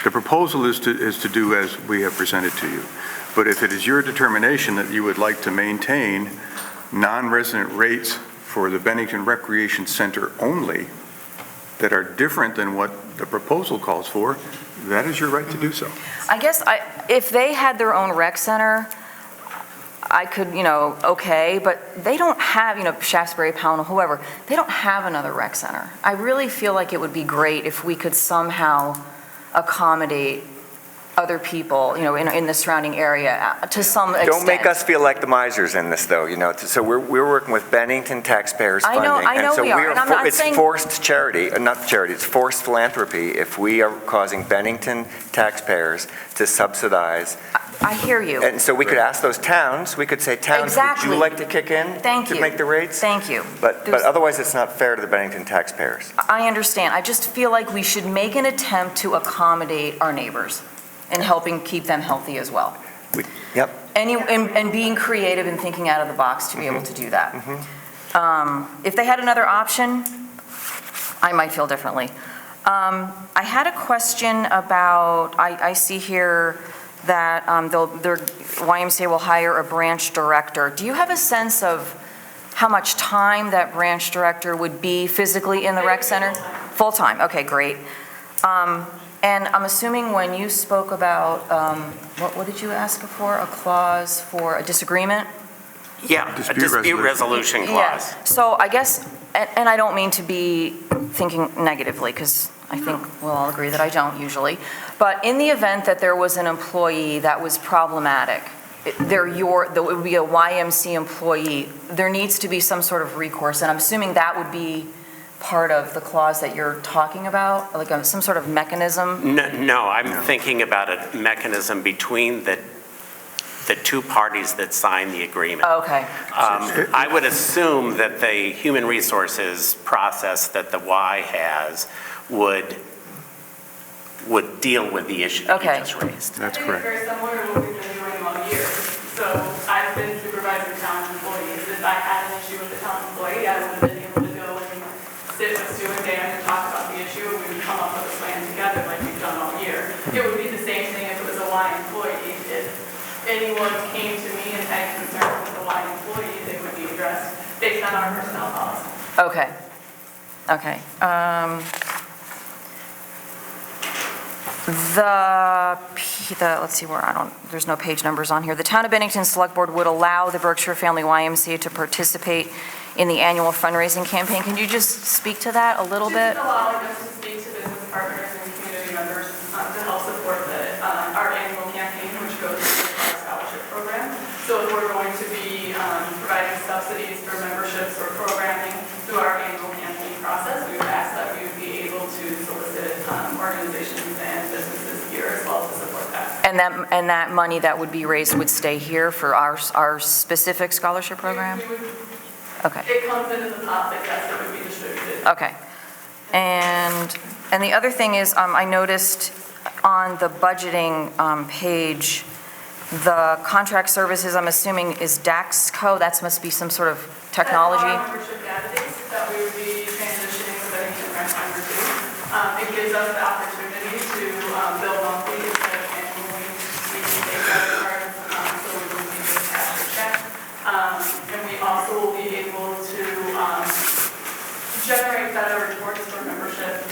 the proposal is to do as we have presented to you, but if it is your determination that you would like to maintain non-resident rates for the Bennington Recreation Center only that are different than what the proposal calls for, that is your right to do so. I guess if they had their own rec center, I could, okay, but they don't have, Shaftesbury, Pownell, whoever, they don't have another rec center. I really feel like it would be great if we could somehow accommodate other people, in the surrounding area to some extent. Don't make us feel like the misers in this, though, So we're working with Bennington taxpayers I funding. know we are, and I'm not saying- It's forced charity, not charity, it's forced philanthropy if we are causing Bennington taxpayers to subsidize. I hear you. And so we could ask those towns, we could say, towns, would Exactly. you like to kick in? Thank To you. make the rates? Thank you. But otherwise, it's not fair to the Bennington taxpayers. I understand. I just feel like we should make an attempt to accommodate our neighbors and helping keep them healthy as well. Yep. And being creative and thinking out of the box to be able to do that. If they had another option, I might feel differently. I had a question about, I see here that their YMCA will hire a branch director. Do you have a sense of how much time that branch director would be physically in the rec center? Full-time, okay, great. And I'm assuming when you spoke about, what did you ask for? A clause for a disagreement? Yeah, a dispute resolution clause. Yeah, so I guess, and I don't mean to be thinking negatively, because I think we'll all agree that I don't usually, but in the event that there was an employee that was problematic, it would be a YMCA employee, there needs to be some sort of recourse, and I'm assuming that would be part of the clause that you're talking about, like some sort of mechanism? No, I'm thinking about a mechanism between the two parties that sign the agreement. Oh, okay. I would assume that the human resources process that the Y has would deal with the issue that you Okay. just raised. That's I think correct. it's very similar to what we've been doing all year. So I've been supervising town employees. If I had an issue with a town employee, I would have been able to go and sit with Sue and Dan and talk about the issue, and we would come up with a plan together like we've done all year. It would be the same thing if it was a Y employee. If anyone came to me and had concerns with a Y employee, they would be addressed based on our personnel policy. Okay. Okay. Let's see where, there's no page numbers on here. The Town of Bennington Select Board would allow the Berkshire Family YMCA to participate in the annual fundraising campaign. Can you just speak to that a little bit? Just allowing us to speak to business partners and community members to help support our annual campaign, which goes through our scholarship program. So if we're going to be providing subsidies for memberships or programming through our annual campaign process, we would ask that we would be able to solicit organizations and businesses here as well to support that. And that money that would be raised would stay here for our specific scholarship program? Okay. It comes into the pot that yes, it would be distributed. Okay. And the other thing is, I noticed on the budgeting page, the contract services, I'm assuming, is DAXCO. That must be some sort of technology. That's our membership database that we would be transitioning to Bennington Rec Member to. It gives us the opportunity to bill monthly instead of annually. We can take credit cards, so we would be just cash or check. And we also will be able to generate better reports for membership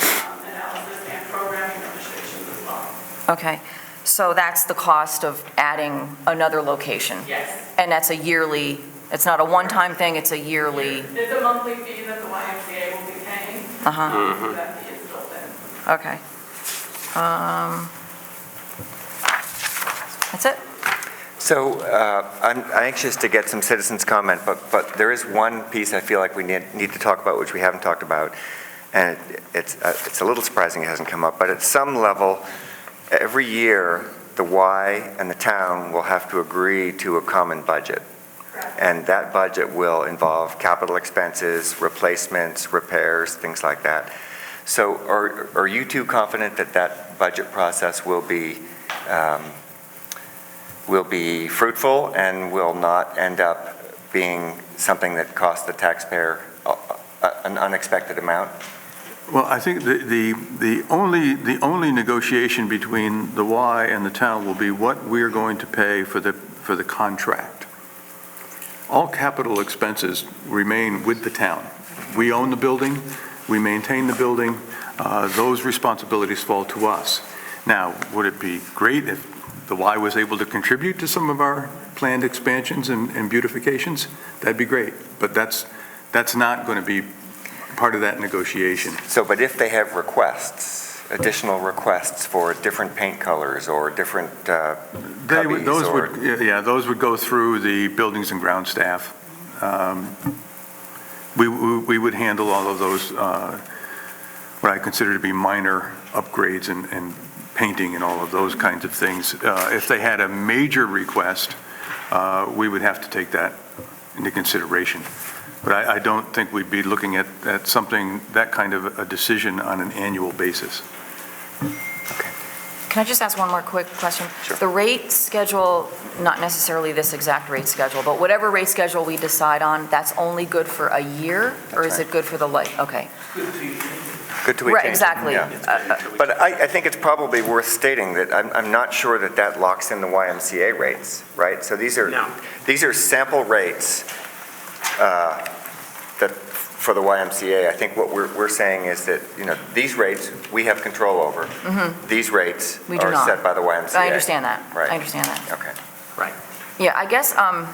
analysis and programming registrations as well. Okay. So that's the cost of adding another location? Yes. And that's a yearly, it's not a one-time thing, it's a yearly? It's a monthly fee that the YMCA will be paying. Uh-huh. That fee is built in. Okay. That's it? So I'm anxious to get some citizens' comment, but there is one piece I feel like we need to talk about, which we haven't talked about, and it's a little surprising it hasn't come up, but at some level, every year, the Y and the town will have to agree to a common budget. And that budget will involve capital expenses, replacements, repairs, things like that. So are you two confident that that budget process will be fruitful and will not end up being something that costs the taxpayer an unexpected amount? Well, I think the only negotiation between the Y and the town will be what we're going to pay for the contract. All capital expenses remain with the town. We own the building, we maintain the building, those responsibilities fall to us. Now, would it be great if the Y was able to contribute to some of our planned expansions and beautifications? That'd be great, but that's not going to be part of that negotiation. So, but if they have requests, additional requests for different paint colors or different cubbies Those would go through the buildings and ground staff. We would handle all of those, what I consider to be minor upgrades and painting and all of those kinds of things. If they had a major request, we would have to take that into consideration. But I don't think we'd be looking at something, that kind of a decision on an annual basis. Can I just ask one more quick question? Sure. The rate schedule, not necessarily this exact rate schedule, but whatever rate schedule we decide on, that's only good for a year? Or is it good for the life? Okay. Good to Right, change. exactly. Yeah. But I think it's probably worth stating that I'm not sure that locks in the YMCA rates, right? So these are sample rates that for the YMCA. I think what we're saying is that, these rates we have control over. Mm-hmm. These rates We do are not. set by the YMCA. I understand that. Right. I understand that. Okay. Right. Yeah, I guess, I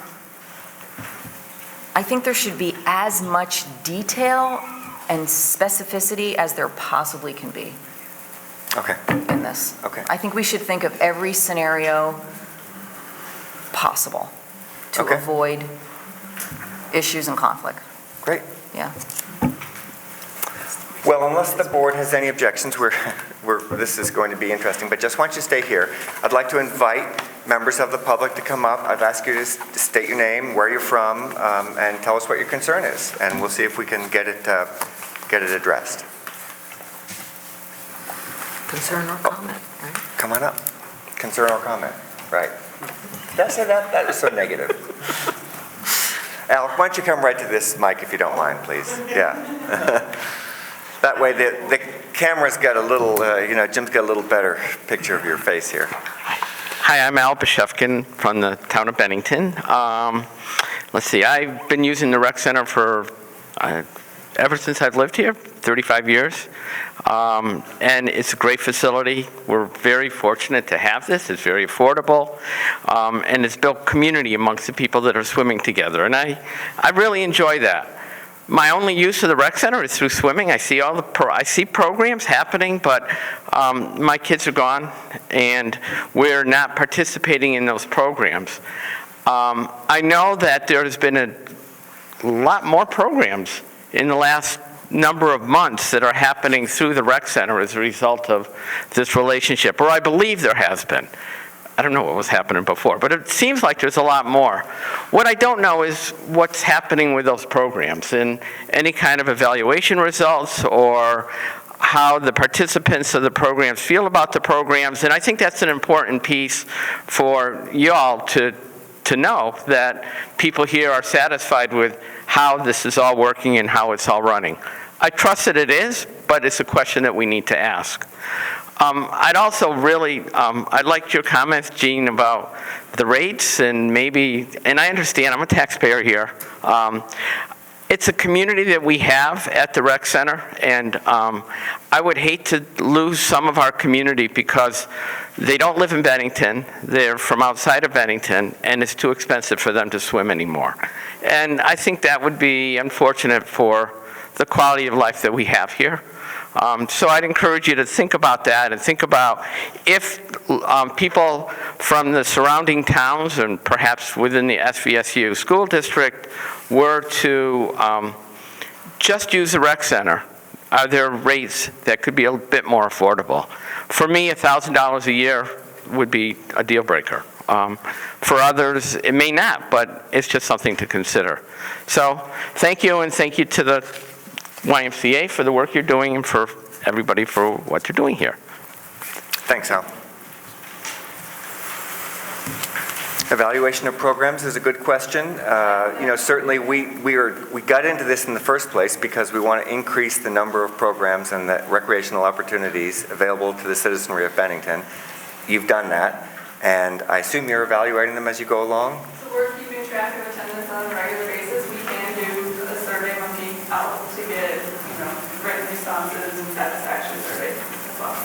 think there should be as much detail and specificity as there possibly can be Okay. in this. Okay. I think we should think of every scenario possible to Okay. avoid issues and conflict. Great. Yeah. Well, unless the board has any objections, this is going to be interesting, but just want you to stay here. I'd like to invite members of the public to come up. I've asked you to state your name, where you're from, and tell us what your concern is, and we'll see if we can get it addressed. Concern or comment, right? Come on up. Concern or comment, right. Did I say that? That was so negative. Al, why don't you come right to this mic if you don't mind, please? Yeah. That way the camera's got a little, Jim's got a little better picture of your face here. Hi, I'm Al Bashevkin from the town of Bennington. Let's see, I've been using the rec center for ever since I've lived here, 35 years. And it's a great facility. We're very fortunate to have this. It's very affordable. And it's built community amongst the people that are swimming together. And I really enjoy that. My only use of the rec center is through swimming. I see I see programs happening, but my kids are gone, and we're not participating in those programs. I know that there's been a lot more programs in the last number of months that are happening through the rec center as a result of this relationship, or I believe there has been. I don't know what was happening before, but it seems like there's a lot more. What I don't know is what's happening with those programs and any kind of evaluation results or how the participants of the programs feel about the programs. And I think that's an important piece for y'all to know, that people here are satisfied with how this is all working and how it's all running. I trust that it is, but it's a question that we need to ask. I'd also really, I liked your comments, Gene, about the rates and maybe, and I understand, I'm a taxpayer here. It's a community that we have at the rec center, and I would hate to lose some of our community because they don't live in Bennington, they're from outside of Bennington, and it's too expensive for them to swim anymore. And I think that would be unfortunate for the quality of life that we have here. So I'd encourage you to think about that and think about if people from the surrounding towns and perhaps within the SVSU school district were to just use the rec center, are there rates that could be a bit more affordable? For me, $1,000 a year would be a deal breaker. For others, it may not, but it's just something to consider. So thank you, and thank you to the YMCA for the work you're doing and for everybody for what you're doing here. Thanks, Al. Evaluation of programs is a good question. Certainly we got into this in the first place because we want to increase the number of programs and the recreational opportunities available to the citizenry of Bennington. You've done that, and I assume you're evaluating them as you go along? So we're keeping track of attendance on a regular basis. We can do a survey when we out to get, written responses and satisfaction surveys as well.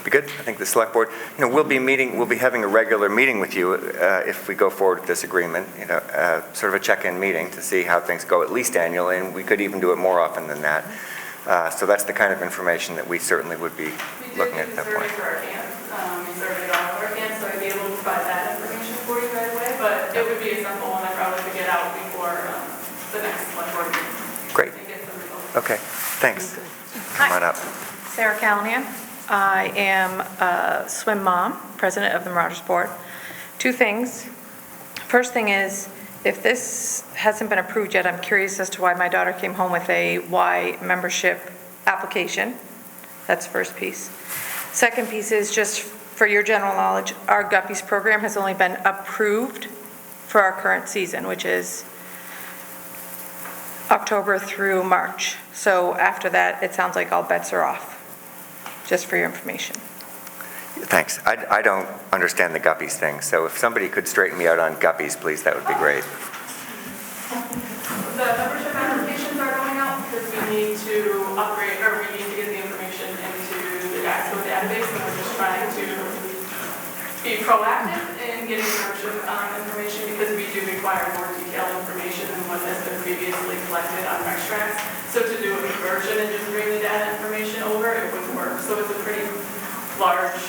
Be good. I think the select board, we'll be having a regular meeting with you if we go forward with this agreement, sort of a check-in meeting to see how things go, at least annually, and we could even do it more often than that. So that's the kind of information that we certainly would be looking at that point. We surveyed for our camp. We surveyed all of our camps, so I'd be able to provide that information for you right away, but it would be a simple one I probably could get out before the next select board meeting. Great. Okay, thanks. Come on up. Sarah Callahan. I am a swim mom, president of the Marauders Board. Two things. First thing is, if this hasn't been approved yet, I'm curious as to why my daughter came home with a Y membership application. That's the first piece. Second piece is just for your general knowledge, our Guppies program has only been approved for our current season, which is October through March. So after that, it sounds like all bets are off, just for your information. Thanks. I don't understand the Guppies thing, so if somebody could straighten me out on Guppies, please, that would be great. The membership applications are going out because we need to upgrade, or we need to get the information into the AXO database, and we're just trying to be proactive in getting membership information because we do require more detailed information than what has been previously collected on RecTracks. So to do a conversion and just bring the data information over, it wouldn't work. So it's a pretty large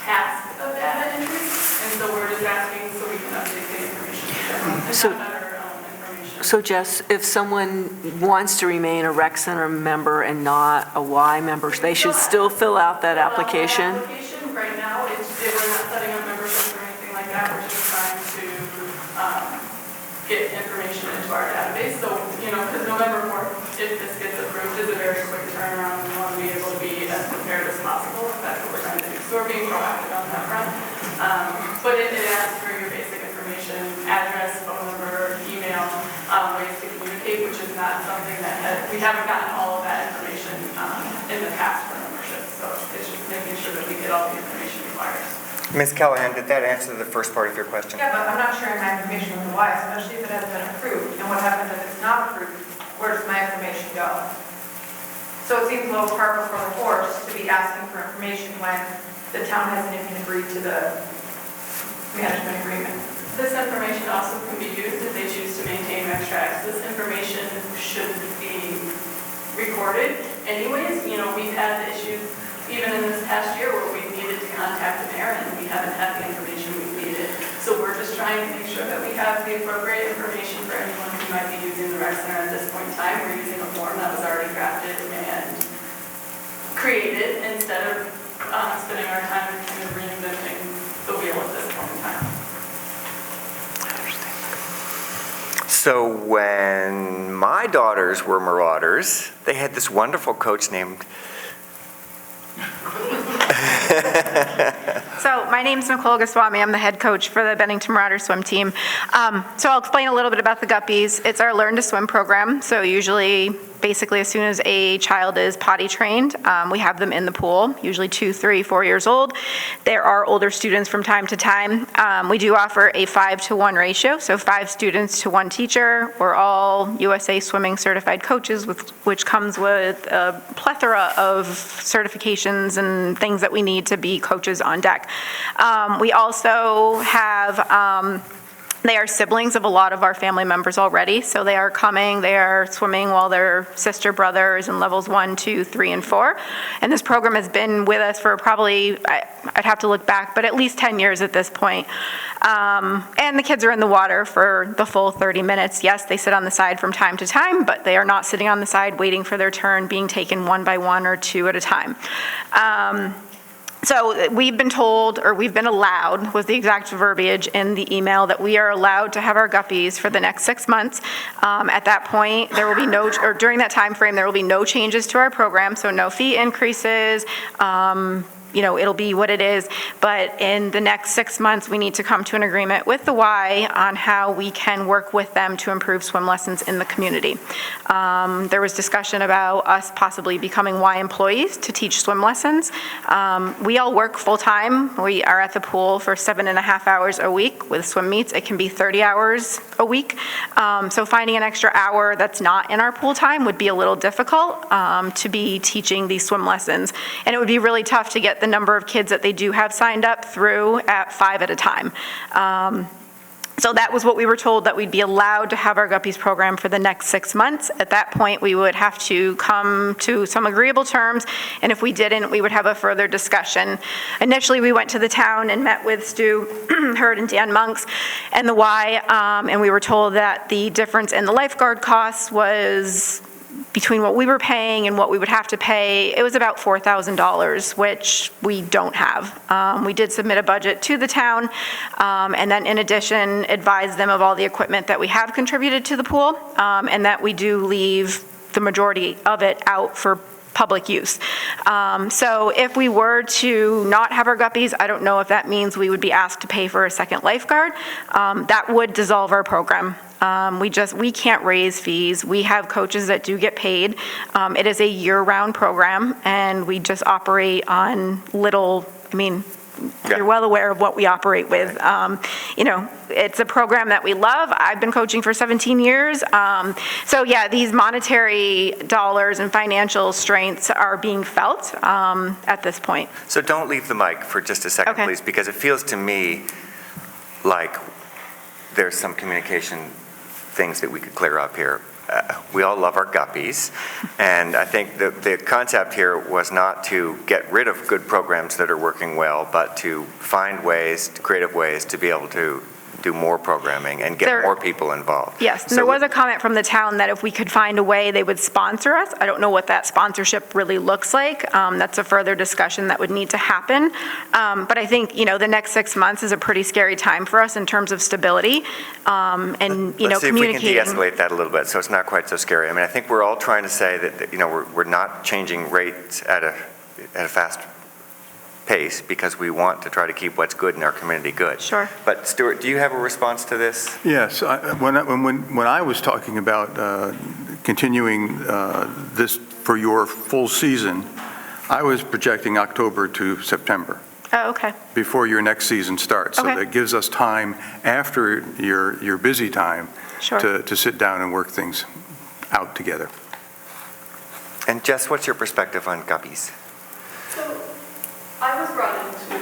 task of data entry, and so we're just asking so we can update the information. And have better information. So Jess, if someone wants to remain a rec center member and not a Y member, they should still fill out that application? Right now, we're not setting up memberships or anything like that. We're just trying to get information into our database. So, because November 4th, if this gets approved, is a very quick turnaround. We want to be able to be as prepared as possible. That's what we're trying to do. So we're being proactive on that front. But it asks for your basic information, address, phone number, email, ways to communicate, which is not something that we haven't gotten all of that information in the past for membership. So it's just making sure that we get all the information required. Ms. Callahan, did that answer the first part of your question? Yeah, but I'm not sharing my information with the Y, especially if it hasn't been approved. And what happens if it's not approved? Where does my information go? So it seems a little par for the course to be asking for information when the town hasn't even agreed to the management agreement. This information also can be used if they choose to maintain extracts. This information should be recorded anyways. We've had issues even in this past year where we needed to contact the parent and we haven't had the information we needed. So we're just trying to make sure that we have the appropriate information for anyone who might be using the rec center at this point in time. We're using a form that was already drafted and created instead of spending our time kind of reinventing the wheel at this point in time. So when my daughters were Marauders, they had this wonderful coach named... So my name's Nicole Goswami. I'm the head coach for the Bennington Marauder swim team. So I'll explain a little bit about the Guppies. It's our Learn to Swim program. So usually, basically, as soon as a child is potty trained, we have them in the pool, usually 2, 3, 4 years old. There are older students from time to time. We do offer a 5-to-1 ratio, so 5 students to 1 teacher. We're all USA Swimming certified coaches, which comes with a plethora of certifications and things that we need to be coaches on deck. We also have they are siblings of a lot of our family members already, so they are coming, they are swimming while their sister, brother is in levels 1, 2, 3, and 4. And this program has been with us for probably, I'd have to look back, but at least 10 years at this point. And the kids are in the water for the full 30 minutes. Yes, they sit on the side from time to time, but they are not sitting on the side waiting for their turn, being taken 1 by 1 or 2 at a time. So we've been told, or we've been allowed, was the exact verbiage in the email, that we are allowed to have our guppies for the next 6 months. At that point, there will be no, or during that time frame, there will be no changes to our program, so no fee increases. It'll be what it is, but in the next 6 months, we need to come to an agreement with the Y on how we can work with them to improve swim lessons in the community. There was discussion about us possibly becoming Y employees to teach swim lessons. We all work full-time. We are at the pool for 7.5 hours a week with swim meets. It can be 30 hours a week. So finding an extra hour that's not in our pool time would be a little difficult to be teaching these swim lessons. And it would be really tough to get the number of kids that they do have signed up through at 5 at a time. So that was what we were told, that we'd be allowed to have our Guppies program for the next 6 months. At that point, we would have to come to some agreeable terms, and if we didn't, we would have a further discussion. Initially, we went to the town and met with Stu Hurd and Dan Monks and the Y, and we were told that the difference in the lifeguard costs was between what we were paying and what we would have to pay. It was about $4,000, which we don't have. We did submit a budget to the town, and then in addition, advise them of all the equipment that we have contributed to the pool, and that we do leave the majority of it out for public use. So if we were to not have our guppies, I don't know if that means we would be asked to pay for a second lifeguard. That would dissolve our program. We can't raise fees. We have coaches that do get paid. It is a year-round program, and we just operate on little, you're well aware of what we operate with. It's a program that we love. I've been coaching for 17 years. So yeah, these monetary dollars and financial strengths are being felt at this point. So don't leave the mic for just a second, Okay. please, because it feels to me like there's some communication things that we could clear up here. We all love our guppies, and I think the concept here was not to get rid of good programs that are working well, but to find ways, creative ways to be able to do more programming and get more people involved. Yes, and there was a comment from the town that if we could find a way, they would sponsor us. I don't know what that sponsorship really looks like. That's a further discussion that would need to happen. But I think, the next 6 months is a pretty scary time for us in terms of stability, and, communicating. Let's see if we can de-escalate that a little bit, so it's not quite so scary. I mean, I think we're all trying to say that, we're not changing rates at a fast pace because we want to try to keep what's good in our community good. Sure. But Stuart, do you have a response to this? Yes, when I was talking about continuing this for your full season, I was projecting October to September. Oh, okay. Before your next season starts. Okay. So that gives us time after your busy time Sure. to sit down and work things out together. And Jess, what's your perspective on guppies? So I was brought in to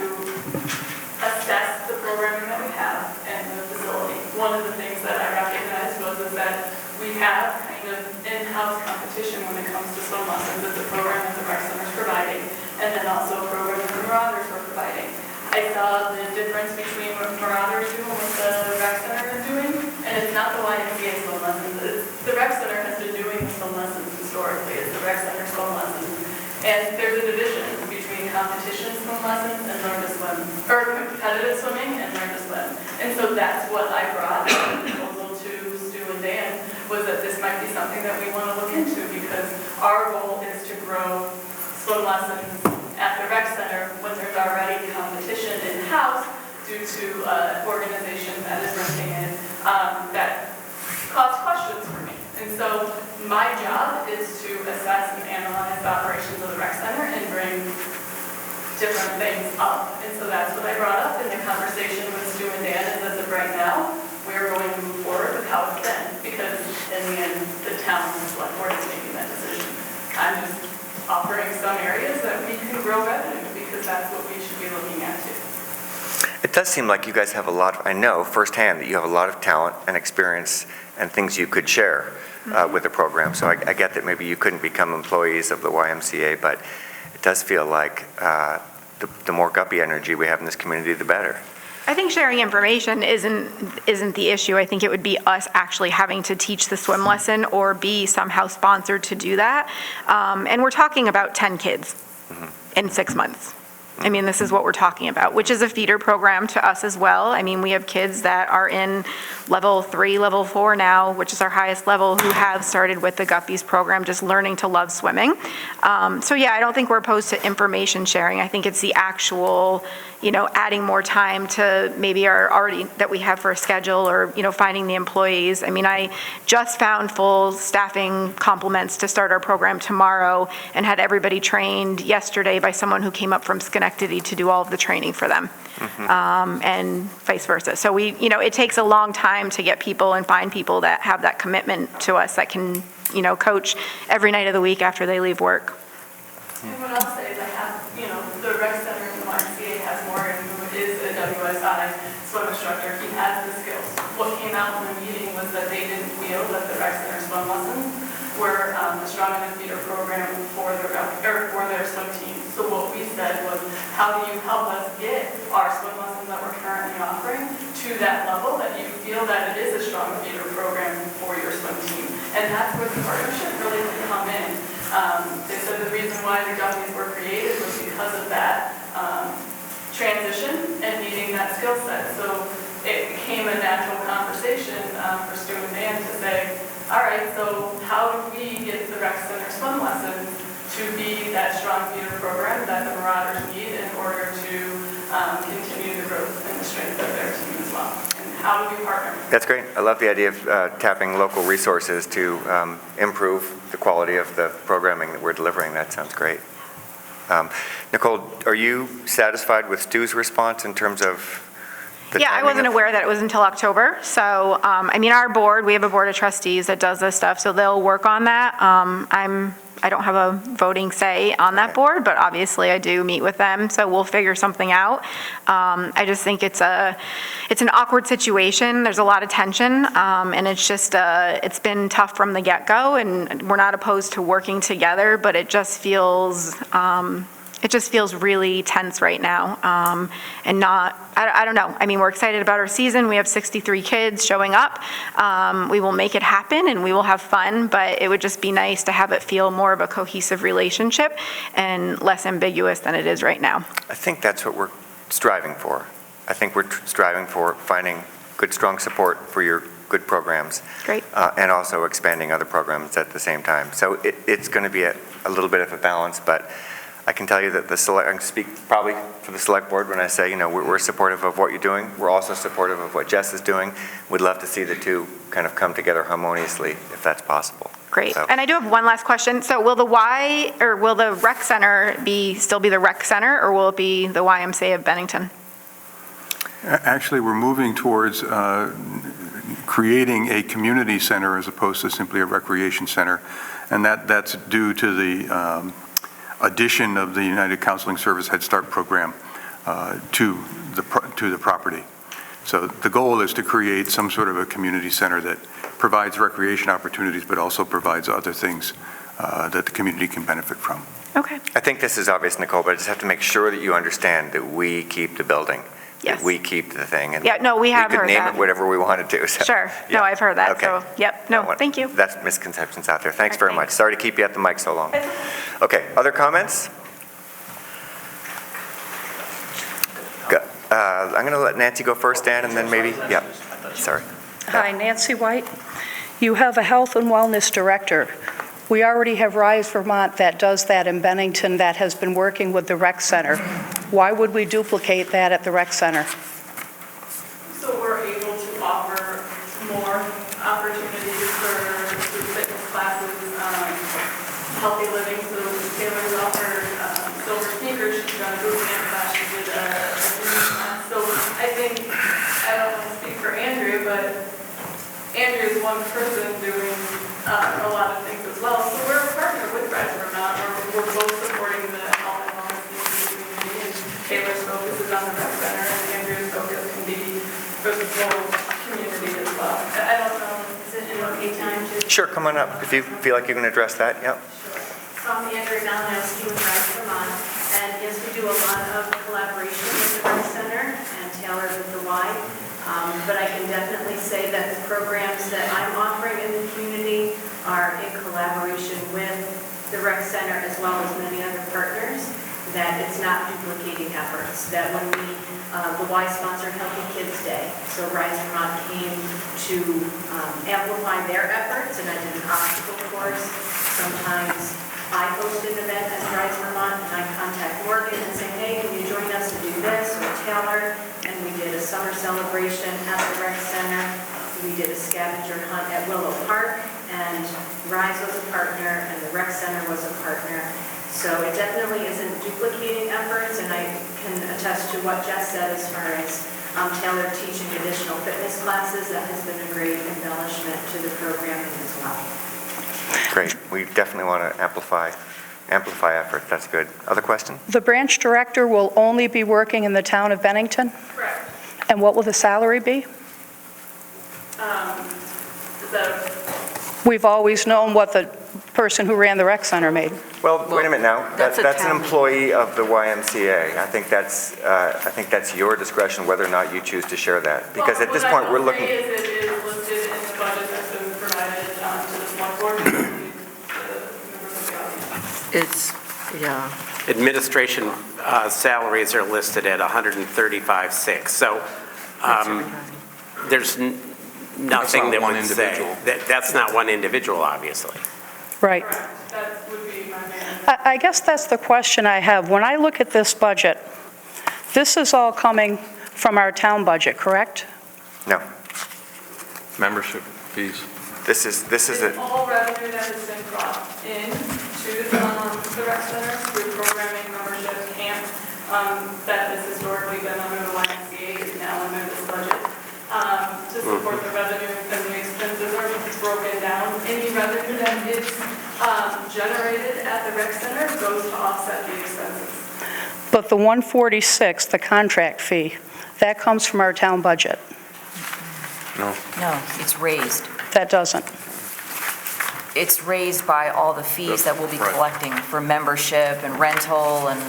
assess the programming that we have and the facility. One of the things that I recognized was that we have kind of in-house competition when it comes to swim lessons with the program that the rec center is providing, and then also a program that the Marauders are providing. I saw the difference between what Marauders do and what the rec center is doing, and it's not the YMCA swim lessons. The rec center has been doing the swim lessons historically. It's the rec center swim lessons. And there's a division between competition swim lessons and learn to swim, or competitive swimming and learn to swim. And so that's what I brought as a proposal to Stu and Dan, was that this might be something that we want to look into, because our goal is to grow swim lessons at the rec center when there's already competition in-house due to organization that is renting it that cause questions for me. And so my job is to assess and analyze the operations of the rec center and bring different things up. And so that's what I brought up in the conversation with Stu and Dan, is as of right now, we're going to move forward with how it's been, because in the end, the town and the select board is making that decision. I'm just offering some areas that we can grow revenue, because that's what we should be looking at too. It does seem like you guys have a lot, I know firsthand that you have a lot of talent and experience and things you could share with the program. So I get that maybe you couldn't become employees of the YMCA, but it does feel like the more guppy energy we have in this community, the better. I think sharing information isn't the issue. I think it would be us actually having to teach the swim lesson or be somehow sponsored to do that. And we're talking about 10 kids in 6 months. I mean, this is what we're talking about, which is a feeder program to us as well. I mean, we have kids that are in level 3, level 4 now, which is our highest level, who have started with the Guppies program, just learning to love swimming. So yeah, I don't think we're opposed to information sharing. I think it's the actual, adding more time to maybe our already that we have for a schedule, or, finding the employees. I mean, I just found full staffing complements to start our program tomorrow, and had everybody trained yesterday by someone who came up from Schenectady to do all of the training for them, and vice versa. So it takes a long time to get people and find people that have that commitment to us, that can, coach every night of the week after they leave work. And what I'll say is I have, the rec center in the YMCA has Morgan, who is a WSI swim instructor. He has the skills. What came out in the meeting was that they didn't feel that the rec center swim lessons were a strong enough feeder program for their swim team. So what we said was, how do you help us get our swim lessons that we're currently offering to that level that you feel that it is a strong feeder program for your swim team? And that's where the partnership really can come in. They said the reason why the Guppies were created was because of that transition and needing that skill set. So it became a natural conversation for Stu and Dan to say, all right, so how do we get the rec center swim lessons to be that strong feeder program that the Marauders need in order to continue the growth and the strength of their team as well? And how do we partner? That's great. I love the idea of tapping local resources to improve the quality of the programming that we're delivering. That sounds great. Nicole, are you satisfied with Stu's response in terms of the Yeah, I timing wasn't of- aware that it was until October. So, our board, we have a board of trustees that does this stuff, so they'll work on that. I don't have a voting say on that board, but obviously I do meet with them, so we'll figure something out. I just think it's an awkward situation. There's a lot of tension, and it's just, it's been tough from the get-go, and we're not opposed to working together, but it just feels, It just feels really tense right now, and not, I don't know. I mean, we're excited about our season. We have 63 kids showing up. We will make it happen, and we will have fun, but it would just be nice to have it feel more of a cohesive relationship and less ambiguous than it is right now. I think that's what we're striving for. I think we're striving for finding good, strong support for your good programs. Great. And also expanding other programs at the same time. So it's going to be a little bit of a balance, but I can tell you that I can speak probably for the select board when I say, you know, we're supportive of what you're doing. We're also supportive of what Jess is doing. We'd love to see the two kind of come together harmoniously if that's possible. Great. So. And I do have one last question. So will the rec center still be the rec center, or will it be the YMCA of Bennington? Actually, we're moving towards creating a community center as opposed to simply a recreation center. And that's due to the addition of the United Counseling Service Head Start program to the property. So the goal is to create some sort of a community center that provides recreation opportunities, but also provides other things that the community can benefit from. Okay. I think this is obvious, Nicole, but I just have to make sure that you understand that we keep the building. Yes. That we keep the thing. And Yeah, no, we have could heard name that. it whatever we wanted to. So, Sure. yeah. No, I've heard that. Okay. So, yep. No, thank you. That's misconceptions out there. Thanks All right, very much. thanks. Sorry to keep you at the mic so long. Okay, other comments? Good. I'm going to let Nancy go first, Dan, and then maybe, yeah, sorry. Hi, Nancy White. You have a health and wellness director. We already have Rise Vermont that does that in Bennington that has been working with the rec center. Why would we duplicate that at the rec center? So we're able to offer more opportunities for group fitness classes, healthy living. So Taylor's offered silver sneakers. She's done a boot camp class. She did a swimming class. So I think, I don't want to speak for Andrew, but Andrew is one person doing a lot of things as well. So we're a partner with Rise Vermont. We're both supporting the health and wellness community. And Taylor's focus is on the rec center, and Andrew's focus can be for the whole community as well. I don't know, is it an okay time to? Sure, come on up if you feel like you can address that. Yep. Sure. So I'm Andrea Malinowski with Rise Vermont, and yes, we do a lot of collaboration with the rec center and Taylor with the Y. But I can definitely say that the programs that I'm offering in the community are in collaboration with the rec center as well as many other partners, that it's not duplicating efforts, that when the Y sponsored Healthy Kids Day, so Rise Vermont came to amplify their efforts, and I did an obstacle course. Sometimes I host an event at Rise Vermont, and I contact Morgan and say, hey, can you join us to do this, or Taylor? And we did a summer celebration at the rec center. We did a scavenger hunt at Willow Park, and Rise was a partner, and the rec center was a partner. So it definitely isn't duplicating efforts, and I can attest to what Jess said as far as Taylor teaching additional fitness classes. That has been a great embellishment to the programming as well. Great. We definitely want to amplify efforts. That's good. Other question? The branch director will only be working in the town of Bennington? Correct. And what will the salary be? We've always known what the person who ran the rec center made. Well, wait a minute now. That's a That's an town. employee of the YMCA. I think that's your discretion whether or not you choose to share that. Because at this point, we're looking. What I will say is it is listed in the budget that's been provided to the select board. The members of the audience. It's, yeah. Administration salaries are listed at 135,600. So there's nothing not that one would say. individual. That's not one individual, obviously. Right. That would be my main. I guess that's the question I have. When I look at this budget, this is all coming from our town budget, correct? No. Membership fees. This is It's it. all revenue that has been brought in to the rec center through programming, membership, camp, that has historically been under the YMCA, is now under this budget. To support the revenue and the expenses are broken down. Any revenue that is generated at the rec center goes to offset the expenses. But the 146, the contract fee, that comes from our town budget. No. No, it's raised. That doesn't. it's raised by all the fees that we'll be Right. collecting for membership and rental, and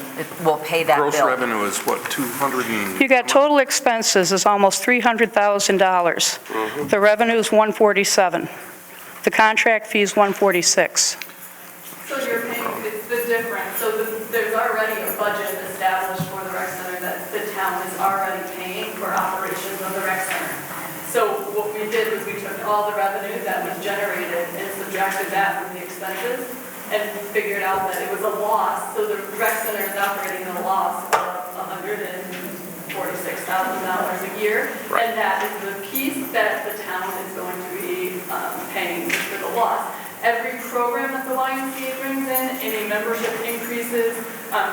we'll pay that bill. Gross revenue is what, 200 and? You got total expenses is almost $300,000. The revenue is 147. The contract fee is 146. So you're paying, it's the difference, so there's already a budget established for the rec center that the town is already paying for operations of the rec center. So what we did was we took all the revenue that was generated and subtracted that from the expenses and figured out that it was a loss. So the rec center is operating at a loss of $146,000 a year. Right. And that is the piece that the town is going to be paying for the loss. Every program that the YMCA brings in, any membership increases.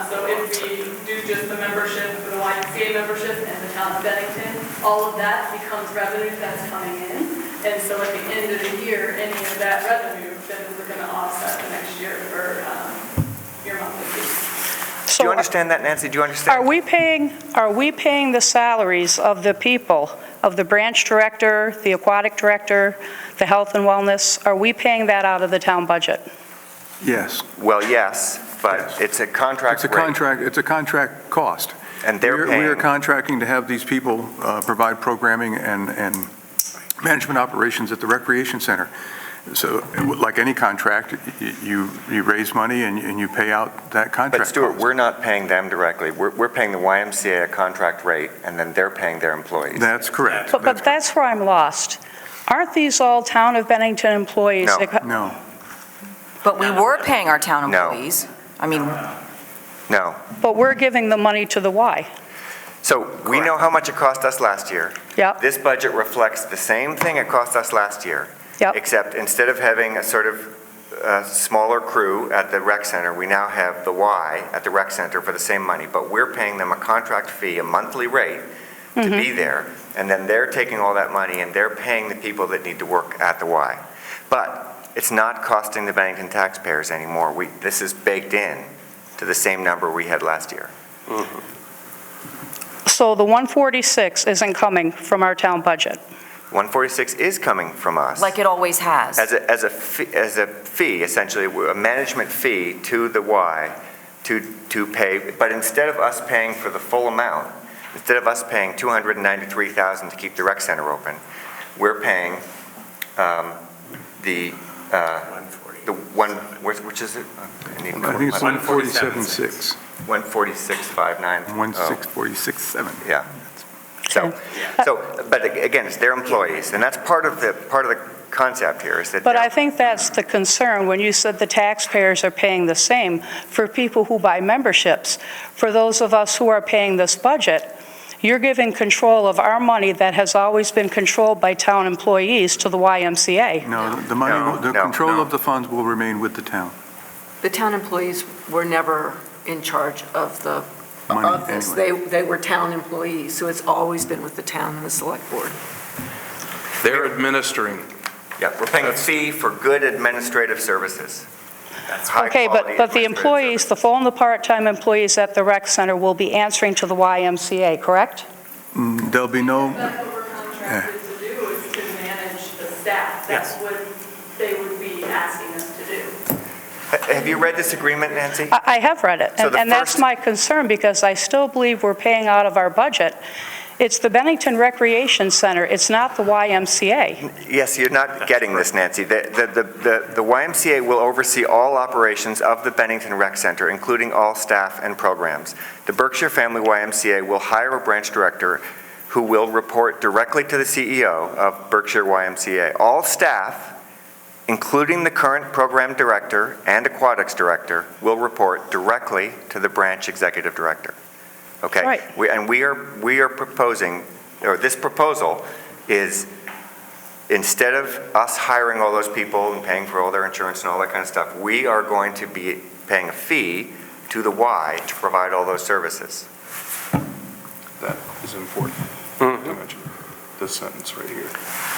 So if we do just the membership for the YMCA membership and the town of Bennington, all of that becomes revenue that's coming in. And so at the end of the year, any of that revenue, then we're going to offset the next year for your monthly fee. Do you understand that, Nancy? Do you understand? Are we paying the salaries of the people, of the branch director, the aquatic director, the health and wellness? Are we paying that out of the town budget? Yes. Well, yes, but it's a contract rate. It's a contract cost. And they're We are paying, contracting to have these people provide programming and management operations at the recreation center. So like any contract, you raise money and you pay out that contract but Stuart, cost. we're not paying them directly. We're paying the YMCA a contract rate, and then they're paying their employees. That's correct. But that's where I'm lost. Aren't these all town of Bennington employees? No. No. But we were paying our town No. employees. I mean, No. But we're giving the money to the Y. So we know how much it cost us last year. Yep. This budget reflects the same thing it cost us last year. Yep. Except instead of having a sort of smaller crew at the rec center, we now have the Y at the rec center for the same money, but we're paying them a contract fee, a monthly rate to be there, and then they're taking all that money and they're paying the people that need to work at the Y. But it's not costing the Bennington taxpayers anymore. This is baked in to the same number we had last year. So the 146 isn't coming from our town budget. 146 is coming from us. like it always has. As a fee, essentially, a management fee to the Y to pay, but instead of us paying for the full amount, instead of us paying $293,000 to keep the rec center open, we're paying the one, which is it? I think it's 147.6. 146.59. 146.7. Yeah. So, but again, it's their employees, and that's part of the concept here is that. But I think that's the concern when you said the taxpayers are paying the same for people who buy memberships. For those of us who are paying this budget, you're giving control of our money that has always been controlled by town employees to the YMCA. No, the money, the control of the funds will remain with the town. The town employees were never in charge of this. Anyway. They were town employees, so it's always been with the town and the select board. They're administering. Yeah, we're paying a fee for good administrative services. That's Okay, high-quality but the administrative employees, the full and the part-time employees at the rec center will be answering to the YMCA, correct? There'll be no, That's what we're contracted to do, is to manage the staff. That's what they would be asking us to do. Have you read this agreement, Nancy? I have read it, So the and that's first- my concern, because I still believe we're paying out of our budget. It's the Bennington Recreation Center, it's not the YMCA. Yes, you're not getting this, Nancy. The YMCA will oversee all operations of the Bennington Rec Center, including all staff and programs. The Berkshire Family YMCA will hire a branch director who will report directly to the CEO of Berkshire YMCA. All staff, including the current program director and aquatics director, will report directly to the branch executive director. Okay? Right. We are proposing, or this proposal is, instead of us hiring all those people and paying for all their insurance and all that kind of stuff, we are going to be paying a fee to the Y to provide all those services. That is important to mention, this sentence right here.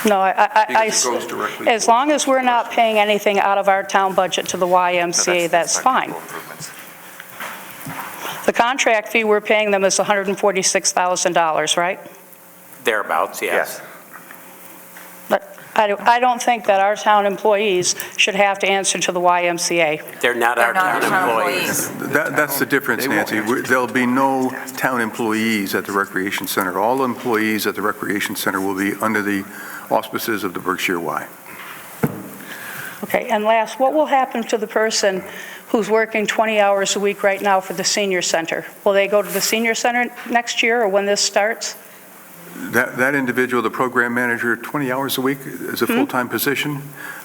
No, Because it goes directly as to- long as we're not paying anything out of our town budget to the YMCA, that's fine. The contract fee we're paying them is $146,000, right? Thereabouts, yes. But I don't think that our town employees should have to answer to the YMCA. They're not our town employees. That's the difference, Nancy. There'll be no town employees at the recreation center. All employees at the recreation center will be under the auspices of the Berkshire Y. Okay, and last, what will happen to the person who's working 20 hours a week right now for the senior center? Will they go to the senior center next year or when this starts? That individual, the program manager, 20 hours a week is a full-time position.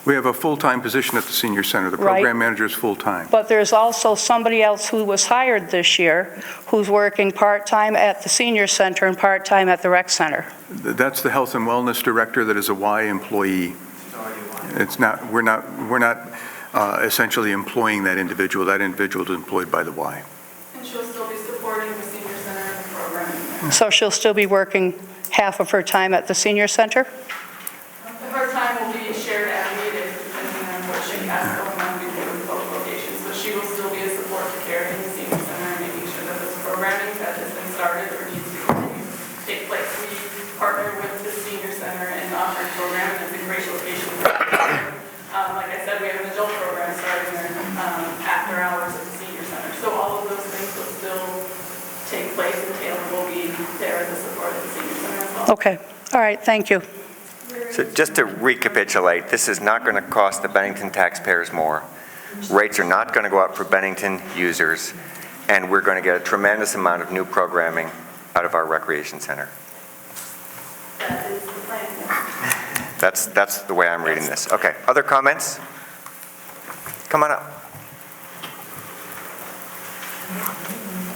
We have a full-time position at the senior center. The program manager is full-time. But there's also somebody else who was hired this year who's working part-time at the senior center and part-time at the rec center. That's the health and wellness director that is a Y employee. It's not, we're not essentially employing that individual. That individual is employed by the Y. And she'll still be supporting the senior center and the program. So she'll still be working half of her time at the senior center? Her time will be shared as needed, depending on what she has going on between both locations. So she will still be a support to Carrie in the senior center and making sure that this programming that has been started or needs to continue to take place. We partner with the senior center and offer a program, and it's a great location for that. Like I said, we have an adult program starting there after hours at the senior center. So all of those things will still take place, and Taylor will be there as a support of the senior center as well. Okay, all right, thank you. So just to recapitulate, this is not going to cost the Bennington taxpayers more. Rates are not going to go up for Bennington users, and we're going to get a tremendous amount of new programming out of our recreation center. That is the plan. That's the way I'm reading this. Okay, other comments? Come on up.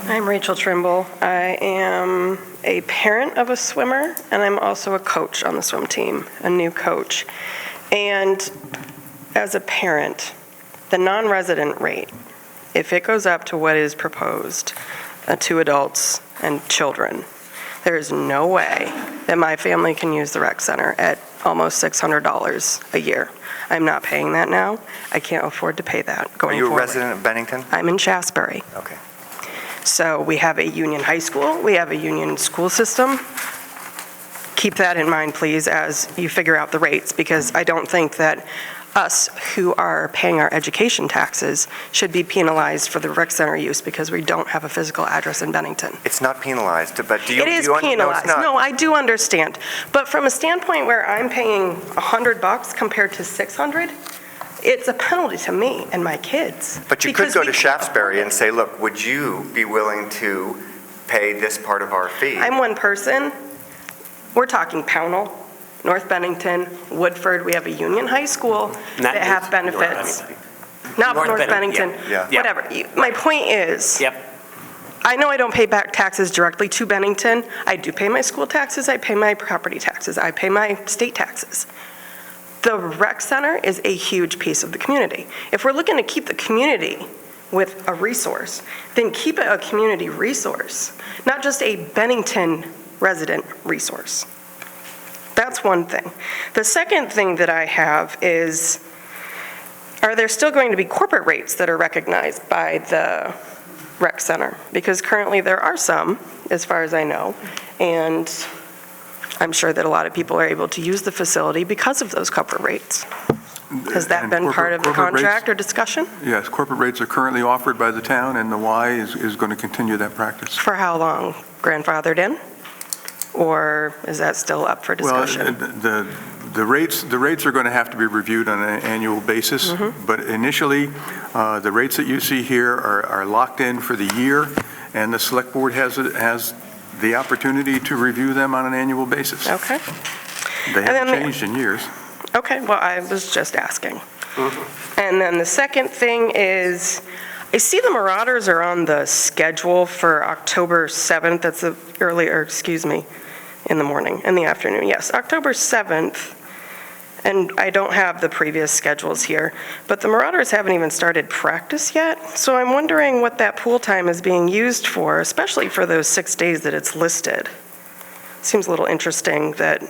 I'm Rachel Trimble. I am a parent of a swimmer, and I'm also a coach on the swim team, a new coach. And as a parent, the non-resident rate, if it goes up to what is proposed, 2 adults and children, there is no way that my family can use the rec center at almost $600 a year. I'm not paying that now. I can't afford to pay that going forward. Are you a resident of Bennington? I'm in Shasbury. Okay. So we have a union high school, we have a union school system. Keep that in mind, please, as you figure out the rates, because I don't think that us who are paying our education taxes should be penalized for the rec center use because we don't have a physical address in Bennington. It's not penalized, but do you... It is penalized. No, I do understand. But from a standpoint where I'm paying $100 compared to $600, it's a penalty to me and my kids. But you could go to Shaftesbury and say, look, would you be willing to pay this part of our fee? I'm one person. We're talking Pownell, North Bennington, Woodford. We have a union high school that have benefits. Not North Bennington, whatever. My point is, I know I don't pay back taxes directly to Bennington. I do pay my school taxes, I pay my property taxes, I pay my state taxes. The rec center is a huge piece of the community. If we're looking to keep the community with a resource, then keep it a community resource, not just a Bennington resident resource. That's one thing. The second thing that I have is, are there still going to be corporate rates that are recognized by the rec center? Because currently there are some, as far as I know, and I'm sure that a lot of people are able to use the facility because of those corporate rates. Has that been part of the contract or discussion? Yes, corporate rates are currently offered by the town, and the Y is going to continue that practice. For how long? Grandfathered in? Or is that still up for discussion? Well, the rates are going to have to be reviewed on an annual basis, but initially, the rates that you see here are locked in for the year, and the select board has the opportunity to review them on an annual basis. Okay. They haven't changed in years. Okay, well, I was just asking. And then the second thing is, I see the Marauders are on the schedule for October 7th. That's in the morning, in the afternoon. Yes, October 7th. And I don't have the previous schedules here, but the Marauders haven't even started practice yet. So I'm wondering what that pool time is being used for, especially for those 6 days that it's listed. Seems a little interesting that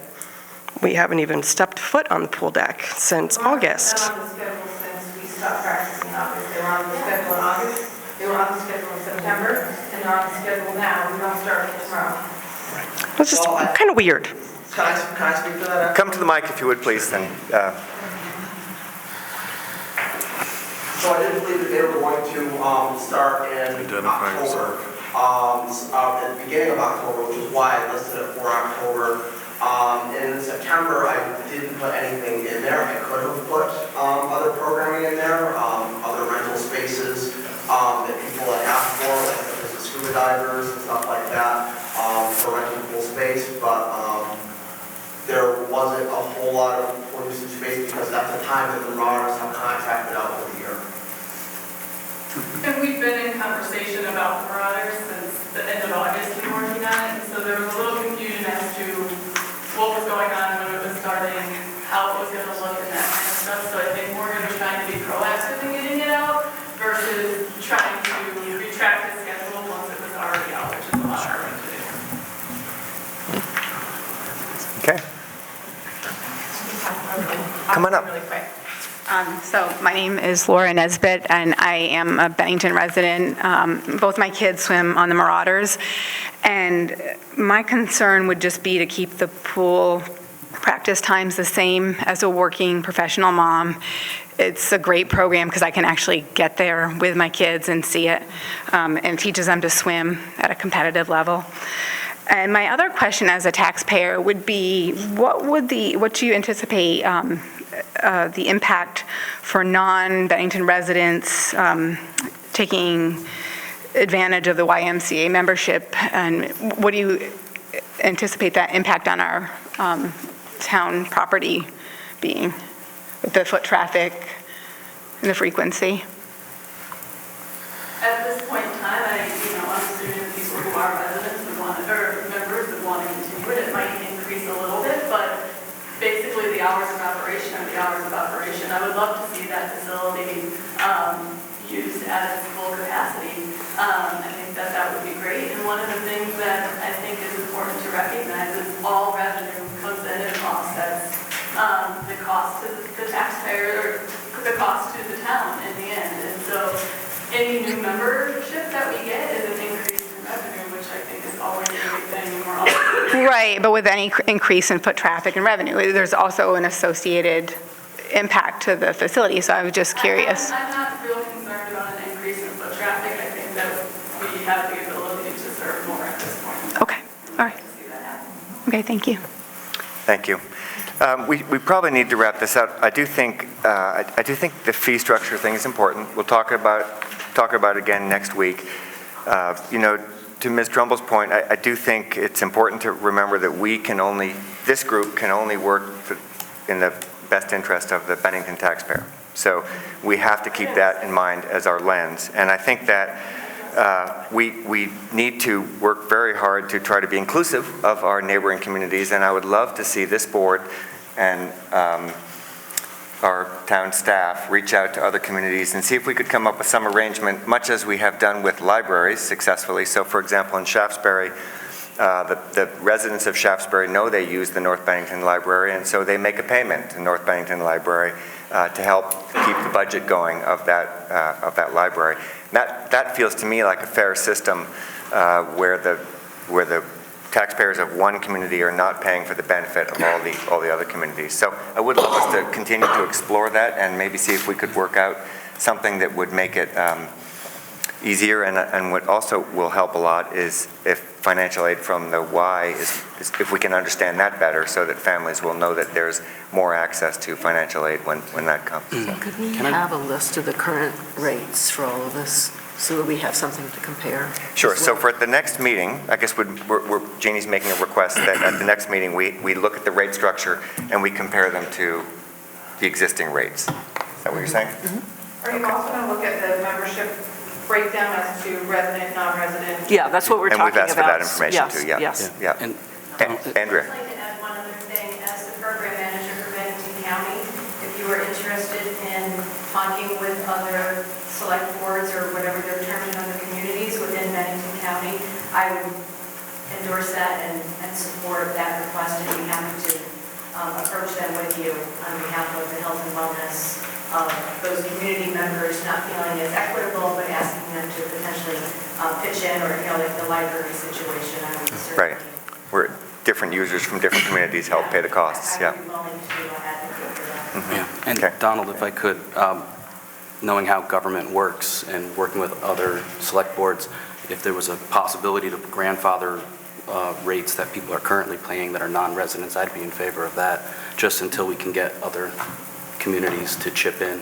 we haven't even stepped foot on the pool deck since August. They're on the schedule since we stopped practicing in August. They were on the schedule in August, they were on the schedule in September, and they're on the schedule now. We don't start until tomorrow. It's just kind of weird. Can I speak to that? Come to the mic if you would, please, and So I didn't believe that they were going to start in Identify October. yourself. At the beginning of October, which is why I listed it for October. And in September, I didn't put anything in there. I could have put other programming in there, other rental spaces that people had asked for, like such as the scuba divers and stuff like that, for rental pool space. But there wasn't a whole lot of pool usage space because at the time that the Marauders have contracted out for the year. And we've been in conversation about the Marauders since the end of August, we were working on it, and so there was a little confusion as to what was going on when it was starting, how it was going to look and that kind of stuff. So I think we're going to be trying to be proactive in getting it out versus trying to retract the schedule once it was already out, which is a lot harder to do. okay. Come on up. Really quick. So my name is Laura Nesbitt, and I am a Bennington resident. Both my kids swim on the Marauders, and my concern would just be to keep the pool practice times the same as a working professional mom. It's a great program because I can actually get there with my kids and see it, and it teaches them to swim at a competitive level. And my other question as a taxpayer would be, what do you anticipate the impact for non-Bennington residents taking advantage of the YMCA membership, and what do you anticipate that impact on our town property being with the foot traffic and the frequency? At this point in time, I'm assuming the people who are residents would want, or members would want to continue it. It might increase a little bit, but basically the hours of operation are the hours of operation. I would love to see that facility used at its full capacity. I think that would be great. And one of the things that I think is important to recognize is all revenue comes in and offsets the cost to the taxpayer, or the cost to the town in the end. And so any new membership that we get is an increase in revenue, which I think is always a great thing, and we're all Right, but with any increase in foot traffic and revenue, there's also an associated impact to the facility, so I was just curious. I'm not real concerned about an increase in foot traffic. I think that we have the ability to serve more at this point. Okay, all right. Okay, thank you. Thank you. We probably need to wrap this up. I do think the fee structure thing is important. We'll talk about it again next week. To Ms. Trumbull's point, I do think it's important to remember that this group can only work in the best interest of the Bennington taxpayer. So we have to keep that in mind as our lens. And I think that we need to work very hard to try to be inclusive of our neighboring communities. And I would love to see this board and our town staff reach out to other communities and see if we could come up with some arrangement, much as we have done with libraries successfully. So for example, in Shaftesbury, the residents of Shaftesbury know they use the North Bennington Library, and so they make a payment to North Bennington Library to help keep the budget going of that library. That feels to me like a fair system where the taxpayers of one community are not paying for the benefit of all the other communities. So I would love us to continue to explore that and maybe see if we could work out something that would make it easier, and what also will help a lot is if financial aid from the Y is if we can understand that better, so that families will know that there's more access to financial aid when that comes. So. Could we have a list of the current rates for all of this, so that we have something to compare? Sure. So for the next meeting, I guess Jeannie's making a request that at the next meeting we look at the rate structure and we compare them to the existing rates. Is that what you're saying? Mm-hmm. Are you also going to look at the membership breakdown as to resident, non-resident? Yeah, that's what we're talking about. And we've asked for that information too, yeah. Yes. Yeah. And Andrea. I'd like to add one other thing. As the program manager for Bennington County, if you are interested in talking with other select boards or whatever they're termed in other communities within Bennington County, I would endorse that and support that request and be happy to approach them with you on behalf of the health and wellness of those community members, not feeling it's equitable, but asking them to potentially pitch in, or like the library situation. I would certainly. Right. We're different users from different communities help pay the costs, yeah. Yeah, and Donald, if I could, knowing how government works and working with other select boards, if there was a possibility to grandfather rates that people are currently paying that are non-residents, I'd be in favor of that, just until we can get other communities to chip in.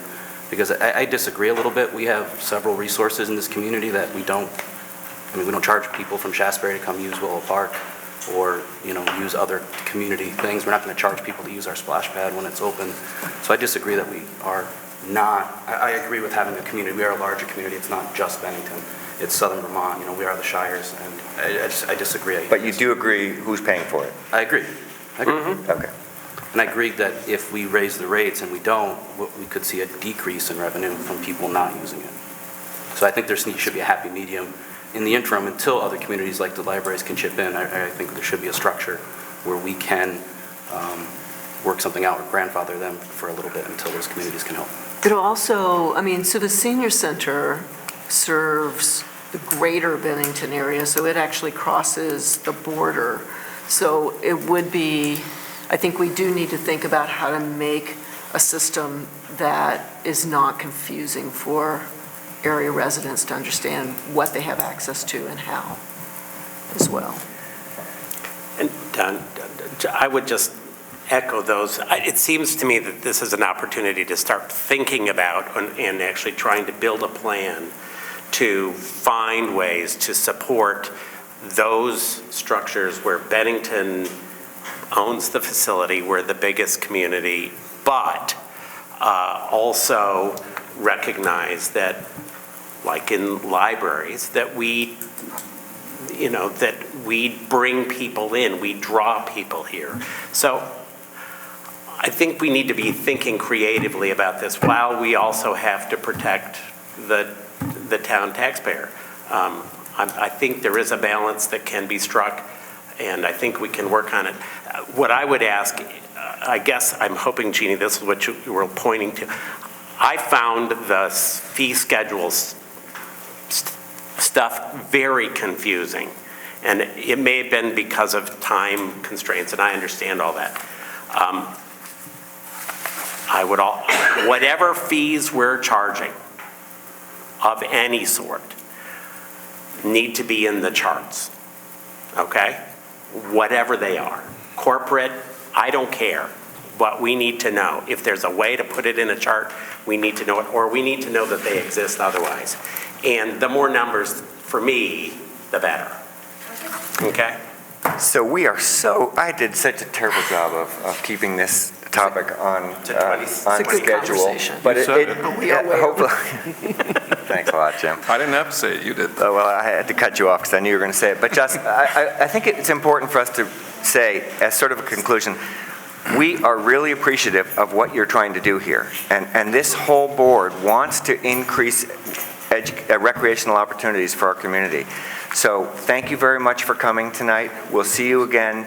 Because I disagree a little bit. We have several resources in this community that we don't charge people from Shasberry to come use Willow Park or, use other community things. We're not going to charge people to use our splash pad when it's open. So I disagree that we are not, I agree with having a community. We are a larger community. It's not just Bennington. It's Southern Vermont. We are the Shires, and I disagree. But you do agree who's paying for it? I agree. Okay. And I agree that if we raise the rates and we don't, we could see a decrease in revenue from people not using it. So I think there should be a happy medium. In the interim, until other communities like the libraries can chip in, I think there should be a structure where we can work something out or grandfather them for a little bit until those communities can help. It'll also, so the senior center serves the greater Bennington area, so it actually crosses the border. So it would be, I think we do need to think about how to make a system that is not confusing for area residents to understand what they have access to and how as well. And Don, I would just echo those. It seems to me that this is an opportunity to start thinking about and actually trying to build a plan to find ways to support those structures where Bennington owns the facility, we're the biggest community, but also recognize that, like in libraries, that we bring people in, we draw people here. So I think we need to be thinking creatively about this while we also have to protect the town taxpayer. I think there is a balance that can be struck, and I think we can work on it. What I would ask, I guess I'm hoping, Jeannie, this is what you were pointing to. I found the fee schedules stuff very confusing, and it may have been because of time constraints, and I understand all that. Whatever fees we're charging of any sort need to be in the charts, okay? Whatever they are. Corporate, I don't care, but we need to know. If there's a way to put it in a chart, we need to know it, or we need to know that they exist otherwise. And the more numbers, for me, the better, okay? So I did such a terrible job of keeping this topic on schedule. But hopefully, thanks a lot, Jim. I didn't have to say it, you did. Oh, well, I had to cut you off because I knew you were going to say it. But just, I think it's important for us to say, as sort of a conclusion, we are really appreciative of what you're trying to do here. And this whole board wants to increase recreational opportunities for our community. So thank you very much for coming tonight. We'll see you again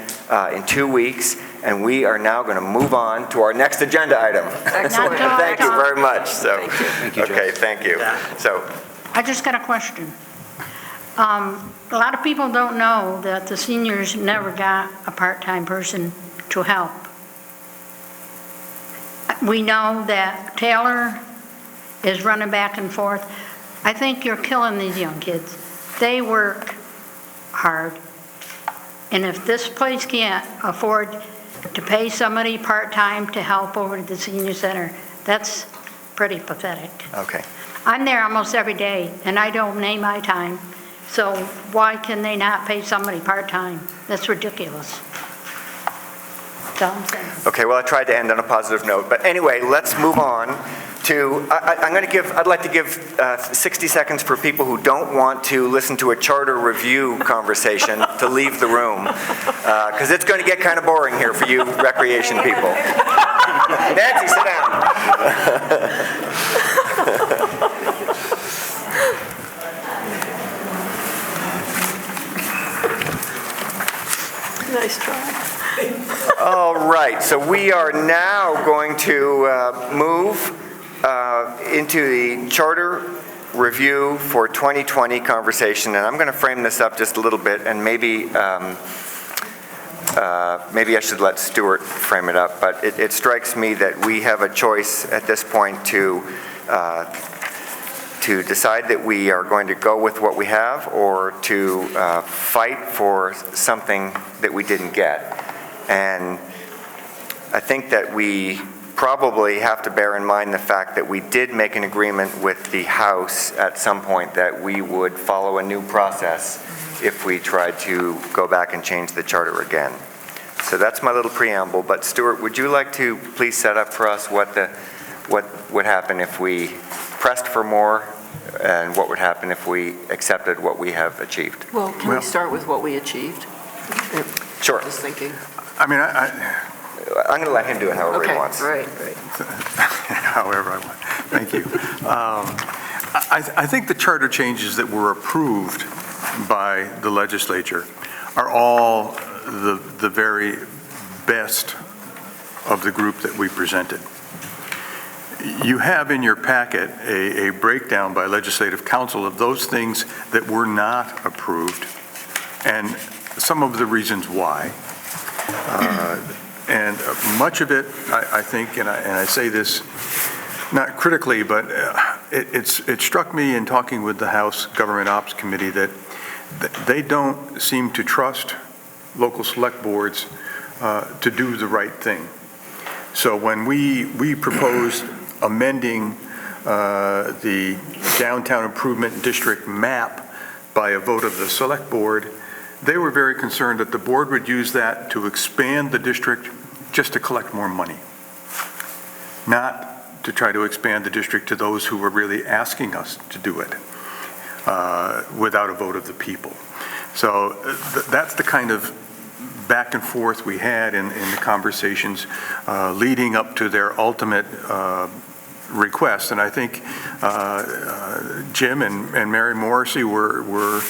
in 2 weeks, and we are now going to move on to our next agenda item. Excellent. Thank you very much. So, Thank you, Jeff. okay, thank you. So, I just got a question. A lot of people don't know that the seniors never got a part-time person to help. We know that Taylor is running back and forth. I think you're killing these young kids. They work hard. And if this place can't afford to pay somebody part-time to help over at the senior center, that's pretty pathetic. okay. I'm there almost every day, and I donate my time. So why can they not pay somebody part-time? That's ridiculous. That's all I'm saying. Okay, well, I tried to end on a positive note. But anyway, let's move on to, I'd like to give 60 seconds for people who don't want to listen to a charter review conversation to leave the room, because it's going to get kind of boring here for you recreation people. Nancy, sit down. Nice try. All right, so we are now going to move into the charter review for 2020 conversation, and I'm going to frame this up just a little bit and maybe maybe I should let Stuart frame it up, but it strikes me that we have a choice at this point to decide that we are going to go with what we have, or to fight for something that we didn't get. And I think that we probably have to bear in mind the fact that we did make an agreement with the House at some point that we would follow a new process if we tried to go back and change the charter again. So that's my little preamble, but Stuart, would you like to please set up for us what would happen if we pressed for more, and what would happen if we accepted what we have achieved? Well, can we start with what we achieved? Sure. Just thinking. I mean, I'm going to let him do it however he wants. Right. However I want. Thank you. I think the charter changes that were approved by the legislature are all the very best of the group that we presented. You have in your packet a breakdown by legislative council of those things that were not approved and some of the reasons why. And much of it, I think, and I say this not critically, but it struck me in talking with the House Government Ops Committee that they don't seem to trust local select boards to do the right thing. So when we proposed amending the downtown improvement district map by a vote of the select board, they were very concerned that the board would use that to expand the district just to collect more money, not to try to expand the district to those who were really asking us to do it without a vote of the people. So that's the kind of back and forth we had in the conversations leading up to their ultimate request. And I think Jim and Mary Morrissey were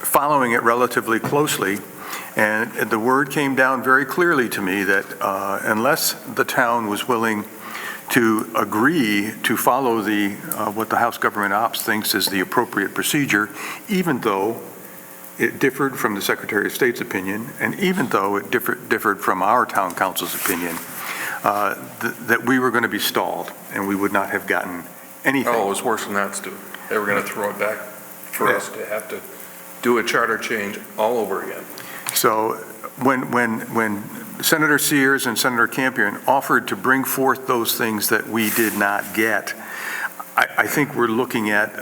following it relatively closely. And the word came down very clearly to me that unless the town was willing to agree to follow what the House Government Ops thinks is the appropriate procedure, even though it differed from the Secretary of State's opinion, and even though it differed from our town council's opinion, that we were going to be stalled and we would not have gotten anything. Oh, it was worse than that, Stu. They were going to throw it back for us to have to do a charter change all over again. So when Senator Sears and Senator Campion offered to bring forth those things that we did not get, I think we're looking at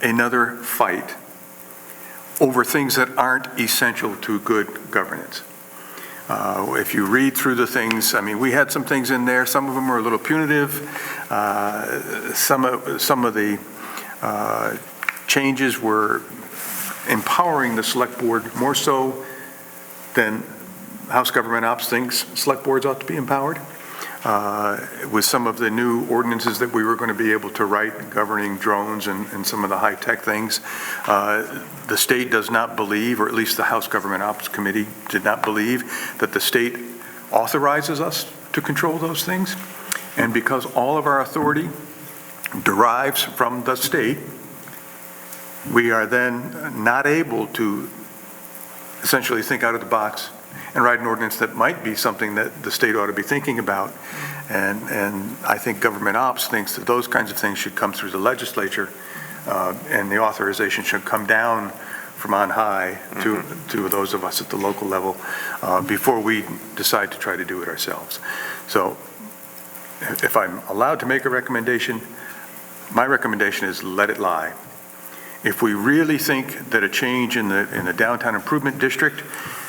another fight over things that aren't essential to good governance. If you read through the things, I mean, we had some things in there, some of them were a little punitive. Some of the changes were empowering the select board more so than House Government Ops thinks select boards ought to be empowered. With some of the new ordinances that we were going to be able to write governing drones and some of the high-tech things, the state does not believe, or at least the House Government Ops Committee did not believe, that the state authorizes us to control those things. And because all of our authority derives from the state, we are then not able to essentially think out of the box and write an ordinance that might be something that the state ought to be thinking about. And I think Government Ops thinks that those kinds of things should come through the legislature, and the authorization should come down from on high to those of us at the local level before we decide to try to do it ourselves. So if I'm allowed to make a recommendation, my recommendation is let it lie. If we really think that a change in the downtown improvement district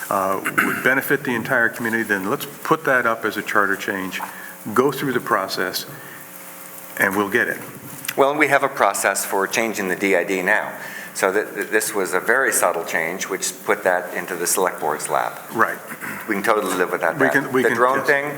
would benefit the entire community, then let's put that up as a charter change, go through the process, and we'll get it. Well, we have a process for changing the DID now. So this was a very subtle change, which put that into the select board's lap. Right. We can totally live without that. The drone thing,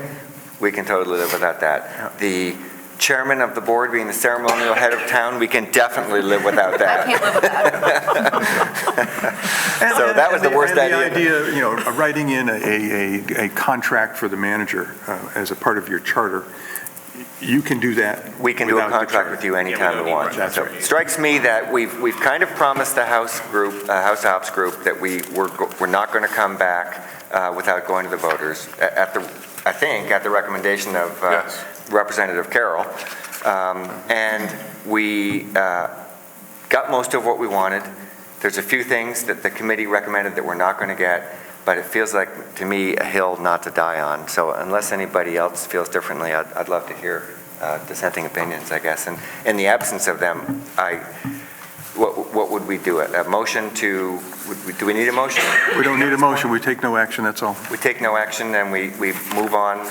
we can totally live without that. Yeah. The chairman of the board being the ceremonial head of town, we can definitely live without that. I can't live with that. So that was the worst idea. The idea, writing in a contract for the manager as a part of your charter, you can do that. We can do a without contract deterrent. with you anytime we want. That's So right. it strikes me that we've kind of promised the House Ops group that we're not going to come back without going to the voters, I think, at the recommendation of Yes. Representative Carroll. And we got most of what we wanted. There's a few things that the committee recommended that we're not going to get, but it feels like, to me, a hill not to die on. So unless anybody else feels differently, I'd love to hear dissenting opinions, I guess. And in the absence of them, what would we do? A motion to, do we need a motion? We don't need a motion, we take no action, that's all. We take no action and we move on.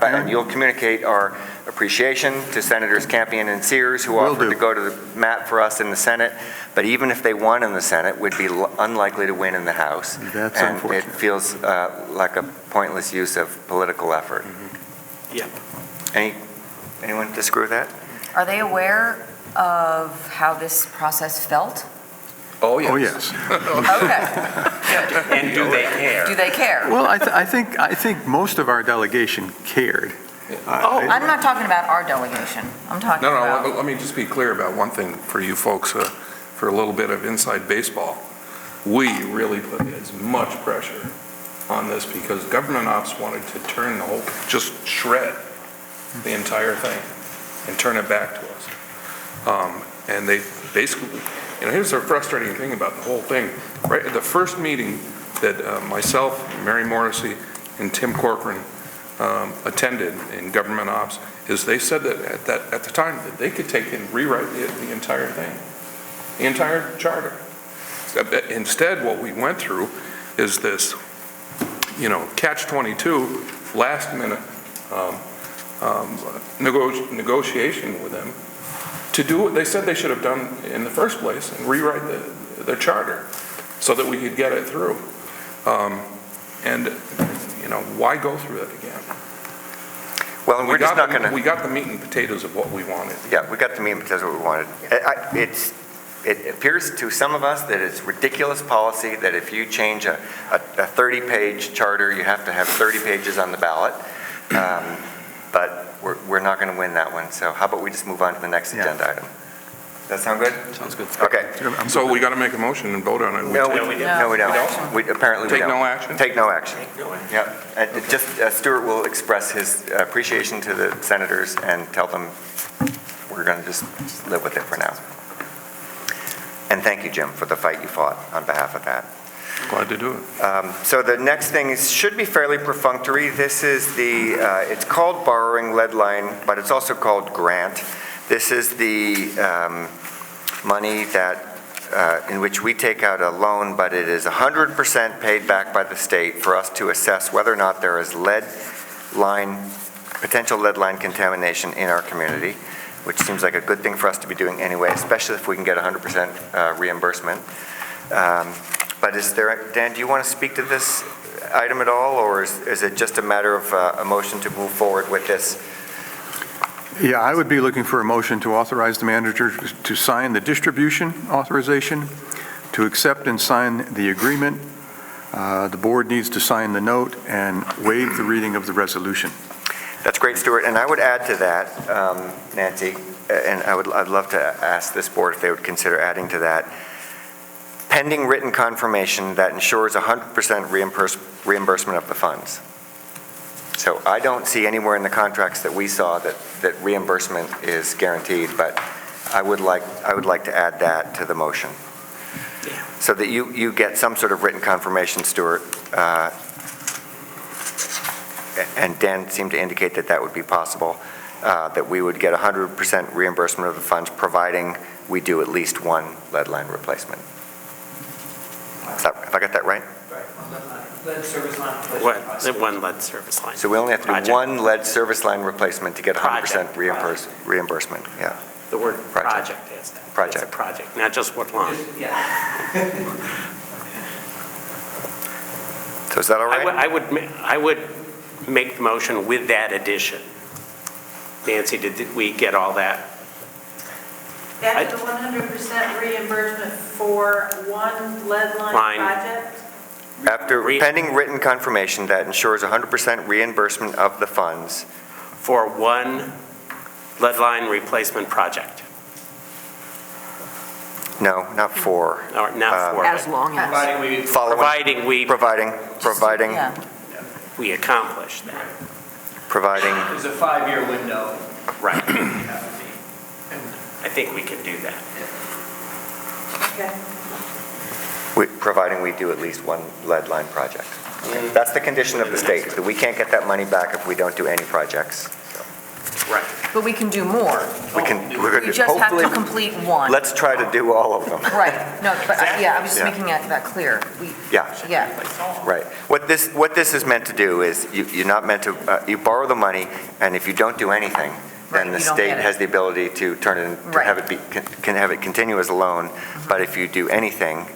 And you'll communicate our appreciation to Senators Campion and Sears, who Will offered do. to go to the mat for us in the Senate. But even if they won in the Senate, would be unlikely to win in the House. That's and unfortunate. it feels like a pointless use of political effort. Yeah. Anyone disagree with that? Are they aware of how this process felt? Oh, yes. Oh, yes. Okay, And do they care? do they care? Well, I think most of our delegation cared. I'm not talking about our delegation, I'm talking No, about... let me just be clear about one thing for you folks, for a little bit of inside baseball. We really put as much pressure on this because government ops wanted to turn the whole, just shred the entire thing and turn it back to us. And they basically, here's the frustrating thing about the whole thing. Right at the first meeting that myself, Mary Morrissey, and Tim Corcoran attended in government ops, is they said that at the time that they could take and rewrite the entire thing, the entire charter. Instead, what we went through is this, catch-22, last minute negotiation with them to do what they said they should have done in the first place and rewrite the charter so that we could get it through. Why go through that again? Well, and we're just not going to... We got the meat and potatoes of what we wanted. Yeah, we got the meat and potatoes of what we wanted. It appears to some of us that it's ridiculous policy that if you change a 30-page charter, you have to have 30 pages on the ballot. But we're not going to win that one. So how about we just move on to the next agenda item? Does that sound good? Sounds good. Okay. So we got to make a motion and vote on it. No, we don't. We apparently we Take don't. no action? Take no action. Yeah. And Stuart will express his appreciation to the senators and tell them we're going to just live with it for now. And thank you, Jim, for the fight you fought on behalf of that. Glad to do it. So the next thing should be fairly perfunctory. This is it's called borrowing lead line, but it's also called grant. This is the money in which we take out a loan, but it is 100% paid back by the state for us to assess whether or not there is potential lead line contamination in our community, which seems like a good thing for us to be doing anyway, especially if we can get 100% reimbursement. But Dan, do you want to speak to this item at all, or is it just a matter of a motion to move forward with this? Yeah, I would be looking for a motion to authorize the manager to sign the distribution authorization, to accept and sign the agreement. The board needs to sign the note and waive the reading of the resolution. That's great, Stuart. And I would add to that, Nancy, and I'd love to ask this board if they would consider adding to that, pending written confirmation that ensures 100% reimbursement of the funds. So I don't see anywhere in the contracts that we saw that reimbursement is guaranteed, but I would like to add that to the motion. So that you get some sort of written confirmation, Stuart. And Dan seemed to indicate that would be possible, that we would get 100% reimbursement of the funds, providing we do at least one lead line replacement. Have I got that right? Lead service line What? One lead service line. So we only have to do one lead service line replacement to get 100% Project. reimbursement. Yeah. The word project is that. Project. It's a project, not just what line. So is that all right? I would make the motion with that addition. Nancy, did we get all that? That's the 100% reimbursement for one lead line project? After pending written confirmation that ensures 100% reimbursement of the funds. For one lead line replacement project. No, not for. Or not for. As long as. Providing Yeah. we accomplish that. Providing, There's a 5-year window. Right. That would be- I think we can do that. Okay. providing we do at least one lead line project. That's the condition of the state, that we can't get that money back if we don't do any projects. Right. But we can do more. We're going We to, just have to hopefully, complete one. let's try to do all of them. Right, no, but yeah, I was just Yeah. making that clear. Yeah. Yeah. Right. What this is meant to do is, you're not meant to, you borrow the money, and if you don't do anything, Right, then the you don't state get it. has the ability to turn it, to Right. have it be, can have it continue as a loan, but if you do anything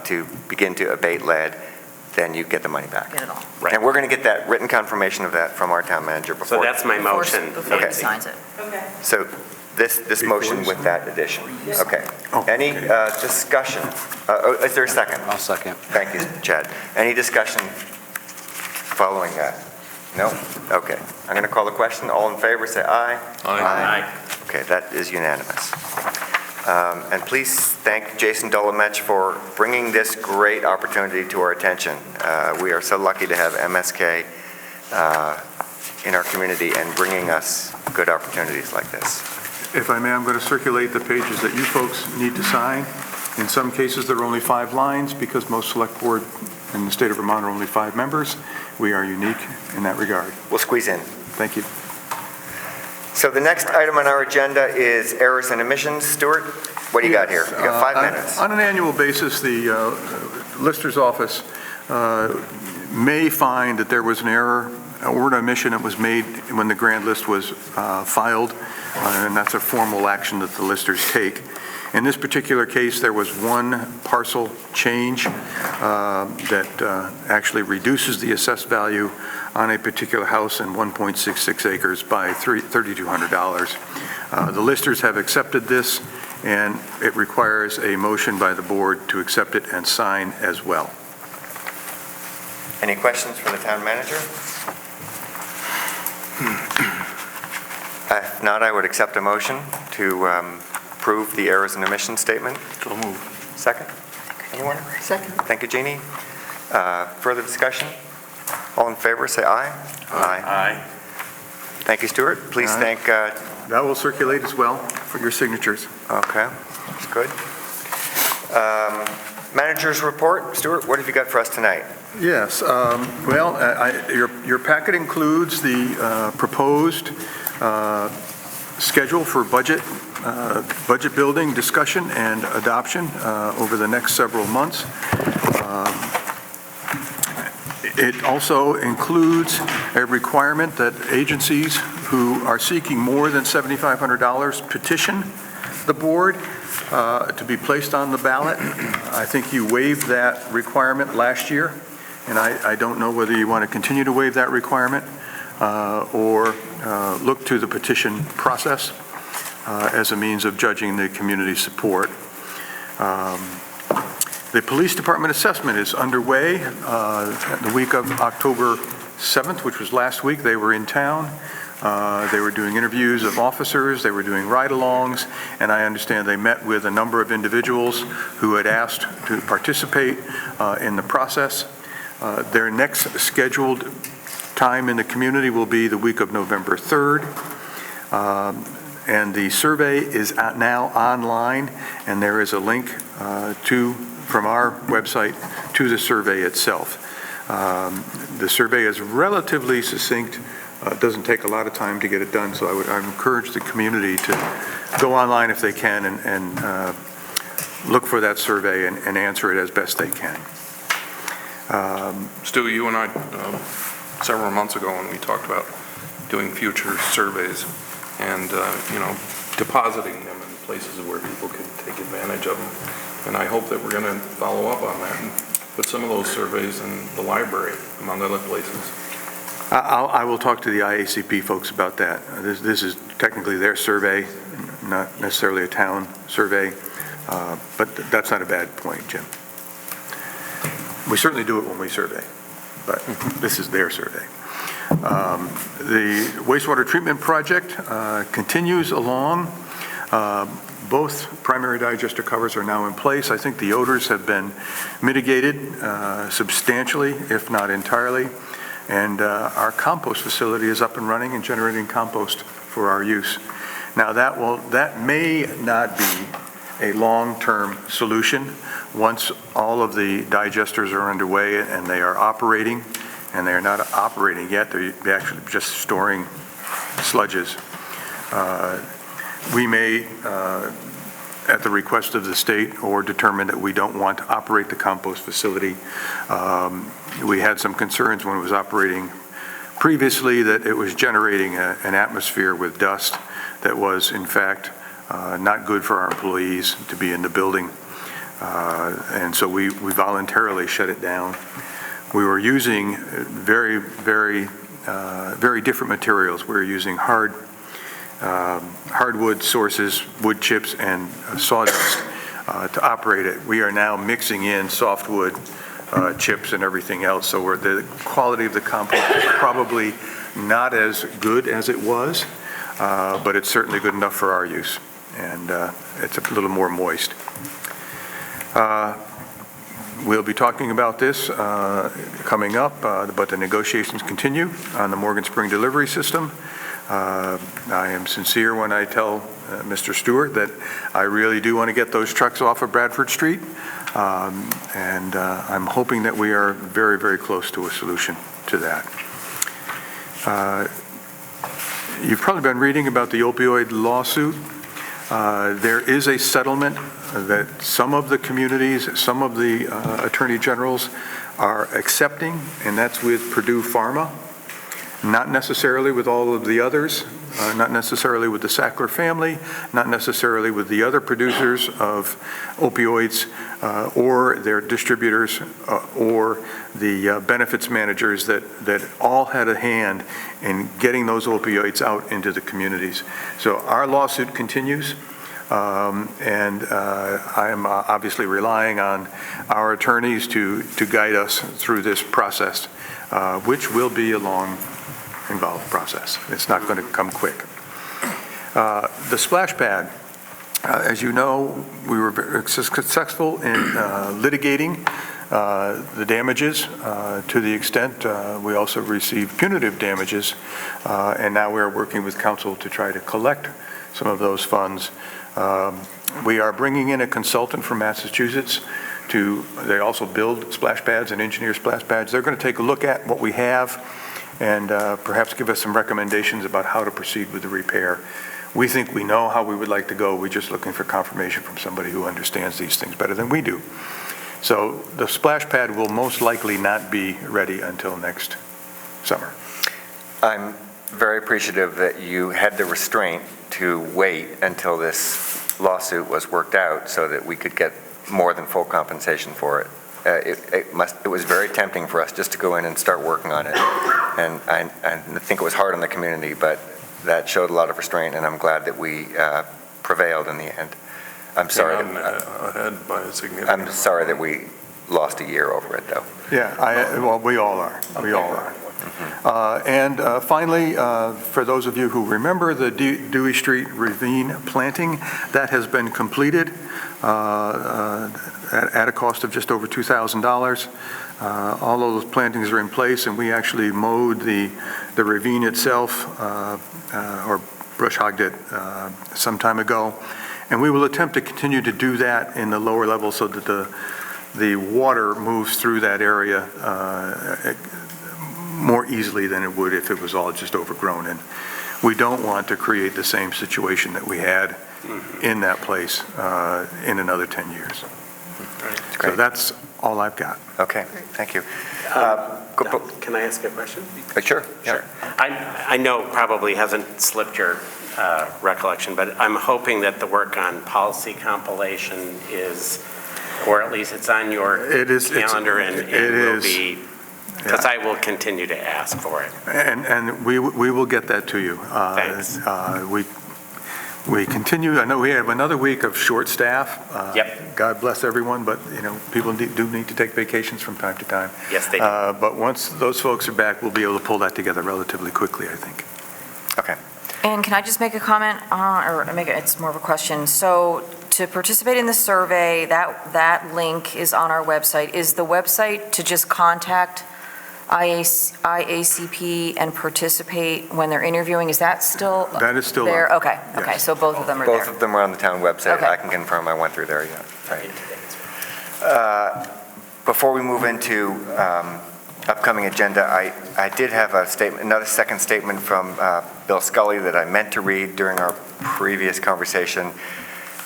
to begin to abate lead, then you get the money back. Get it all. Right. And we're going to get that written confirmation of that from our town manager before. So that's my motion. Before he Okay. signs it. Okay. So this motion with that addition. Okay. Any discussion? Is there a second? I'll second. Thank you, Chad. Any discussion following that? No? Okay. I'm going to call the question. All in favor, say aye. Aye. Okay, that is unanimous. And please thank Jason Dolomech for bringing this great opportunity to our attention. We are so lucky to have MSK in our community and bringing us good opportunities like this. If I may, I'm going to circulate the pages that you folks need to sign. In some cases, there are only 5 lines because most select board in the state of Vermont are only 5 members. We are unique in that regard. We'll squeeze in. Thank you. So the next item on our agenda is errors and omissions. Stuart, what do you got here? You got 5 minutes. On an annual basis, the Lister's office may find that there was an error or an omission that was made when the grand list was filed, and that's a formal action that the Listers take. In this particular case, there was one parcel change that actually reduces the assessed value on a particular house in 1.66 acres by $3,200. The Listers have accepted this, and it requires a motion by the board to accept it and sign as well. Any questions for the town manager? If not, I would accept a motion to approve the errors and omissions statement. So moved. Second? Anyone? Second. Thank you, Jeannie. Further discussion? All in favor, say aye. Aye. Thank you, Stuart. Please Aye. thank, That will circulate as well for your signatures. okay, that's good. Manager's report. Stuart, what have you got for us tonight? Yes, your packet includes the proposed schedule for budget building, discussion, and adoption over the next several months. It also includes a requirement that agencies who are seeking more than $7,500 petition the board to be placed on the ballot. I think you waived that requirement last year, and I don't know whether you want to continue to waive that requirement or look to the petition process as a means of judging the community support. The police department assessment is underway. The week of October 7th, which was last week, they were in town. They were doing interviews of officers, they were doing ride-alongs, and I understand they met with a number of individuals who had asked to participate in the process. Their next scheduled time in the community will be the week of November 3rd. And the survey is now online, and there is a link from our website to the survey itself. The survey is relatively succinct. It doesn't take a lot of time to get it done, so I would encourage the community to go online if they can and look for that survey and answer it as best they can. Stu, you and I, several months ago when we talked about doing future surveys and, depositing them in places where people could take advantage of them. And I hope that we're going to follow up on that and put some of those surveys in the library, among other places. I will talk to the IACP folks about that. This is technically their survey, not necessarily a town survey, but that's not a bad point, Jim. We certainly do it when we survey, but this is their survey. The wastewater treatment project continues along. Both primary digester covers are now in place. I think the odors have been mitigated substantially, if not entirely. And our compost facility is up and running and generating compost for our use. Now that may not be a long-term solution once all of the digesters are underway and they are operating, and they are not operating yet. They're actually just storing sludges. We may, at the request of the state, or determine that we don't want to operate the compost facility. We had some concerns when it was operating previously that it was generating an atmosphere with dust that was, in fact, not good for our employees to be in the building. And so we voluntarily shut it down. We were using very different materials. We were using hardwood sources, wood chips, and sawdust to operate it. We are now mixing in softwood chips and everything else, so the quality of the compost is probably not as good as it was, but it's certainly good enough for our use, and it's a little more moist. We'll be talking about this coming up, but the negotiations continue on the Morgan Spring delivery system. I am sincere when I tell Mr. Stewart that I really do want to get those trucks off of Bradford Street, and I'm hoping that we are very, very close to a solution to that. You've probably been reading about the opioid lawsuit. There is a settlement that some of the communities, some of the attorney generals are accepting, and that's with Purdue Pharma. Not necessarily with all of the others, not necessarily with the Sackler family, not necessarily with the other producers of opioids or their distributors or the benefits managers that all had a hand in getting those opioids out into the communities. So our lawsuit continues, and I am obviously relying on our attorneys to guide us through this process, which will be a long, involved process. It's not going to come quick. The splash pad, as you know, we were very successful in litigating the damages to the extent we also received punitive damages, and now we're working with counsel to try to collect some of those funds. We are bringing in a consultant from Massachusetts they also build splash pads and engineer splash pads. They're going to take a look at what we have and perhaps give us some recommendations about how to proceed with the repair. We think we know how we would like to go. We're just looking for confirmation from somebody who understands these things better than we do. So the splash pad will most likely not be ready until next summer. I'm very appreciative that you had the restraint to wait until this lawsuit was worked out so that we could get more than full compensation for it. It was very tempting for us just to go in and start working on it. And I think it was hard on the community, but that showed a lot of restraint, and I'm glad that we prevailed in the end. I'm sorry. Ahead by a significant I'm sorry that we lost a year over it, though. Yeah, well, we all are. We all are. And finally, for those of you who remember the Dewey Street ravine planting, that has been completed at a cost of just over $2,000. All of those plantings are in place, and we actually mowed the ravine itself, or brush hogged it some time ago. And we will attempt to continue to do that in the lower level so that the water moves through that area more easily than it would if it was all just overgrown. And we don't want to create the same situation that we had in that place in another 10 years. So that's all I've got. Okay, thank you. Can I ask a question? Sure. Sure. I know it probably hasn't slipped your recollection, but I'm hoping that the work on policy compilation is, or at least it's on your calendar and will be, because I will continue to ask for it. And we will get that to you. Thanks. We continue, I know we have another week of short staff. Yep. God bless everyone, but, people do need to take vacations from time to time. Yes, they do. But once those folks are back, we'll be able to pull that together relatively quickly, I think. Okay. And can I just make a comment, it's more of a question. So to participate in the survey, that link is on our website. Is the website to just contact IACP and participate when they're interviewing? Is that still That is still there? on. Okay, okay, Yes. so both of them are there. Both of them are on the town website. Okay. I can confirm I went through there, yeah. Right. Before we move into upcoming agenda, I did have a statement, another second statement from Bill Scully that I meant to read during our previous conversation.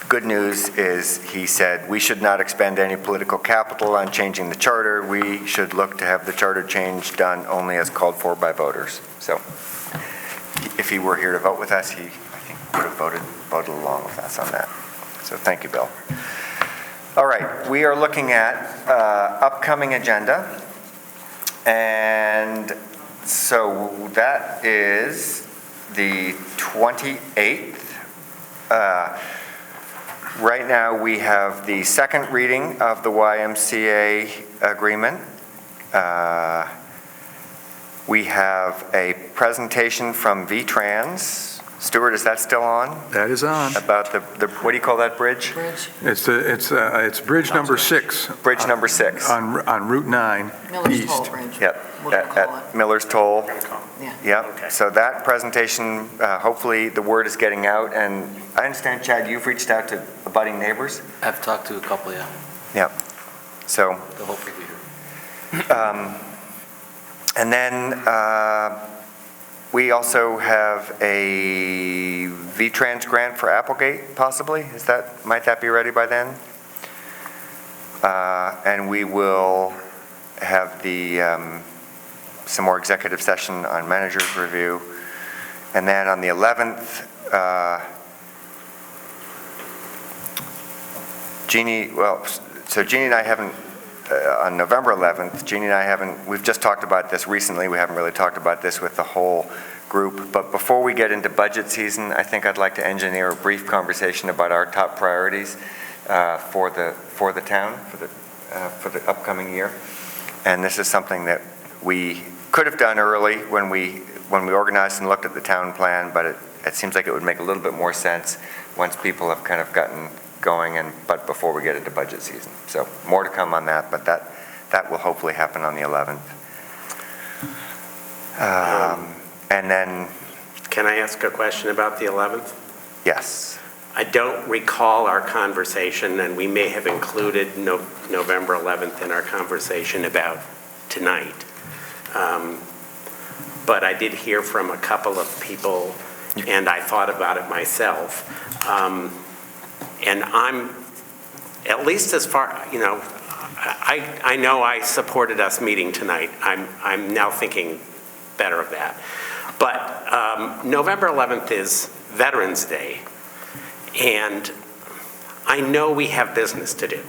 Good news is, he said, we should not expend any political capital on changing the charter. We should look to have the charter change done only as called for by voters. So if he were here to vote with us, he, I think, would have voted along with us on that. So thank you, Bill. All right, we are looking at upcoming agenda. And so that is the 28th. Right now, we have the second reading of the YMCA agreement. We have a presentation from V-Trans. Stuart, is that still on? That is on. About the what do you call that bridge? It's bridge number 6. Bridge number 6. On Route 9 Miller's East. Toll Bridge. Yep. We're gonna call At Miller's Toll. Yeah. Yep. So that presentation, hopefully the word is getting out. And I understand, Chad, you've reached out to abutting neighbors? I've talked to a couple, yeah. Yep. So. They'll hopefully be here. And then we also have a V-Trans grant for Applegate, possibly? Might that be ready by then? And we will have some more executive session on manager's review. And then on the 11th, Jeannie and I haven't, on November 11th, Jeannie and I we've just talked about this recently. We haven't really talked about this with the whole group. But before we get into budget season, I think I'd like to engineer a brief conversation about our top priorities for the town, for the upcoming year. And this is something that we could have done early when we organized and looked at the town plan, but it seems like it would make a little bit more sense once people have kind of gotten going, but before we get into budget season. So more to come on that, but that will hopefully happen on the 11th. And then... Can I ask a question about the 11th? Yes. I don't recall our conversation, and we may have included November 11th in our conversation about tonight. But I did hear from a couple of people, and I thought about it myself. And I'm, at least as far, I know I supported us meeting tonight. I'm now thinking better of that. But November 11th is Veterans Day, and I know we have business to do.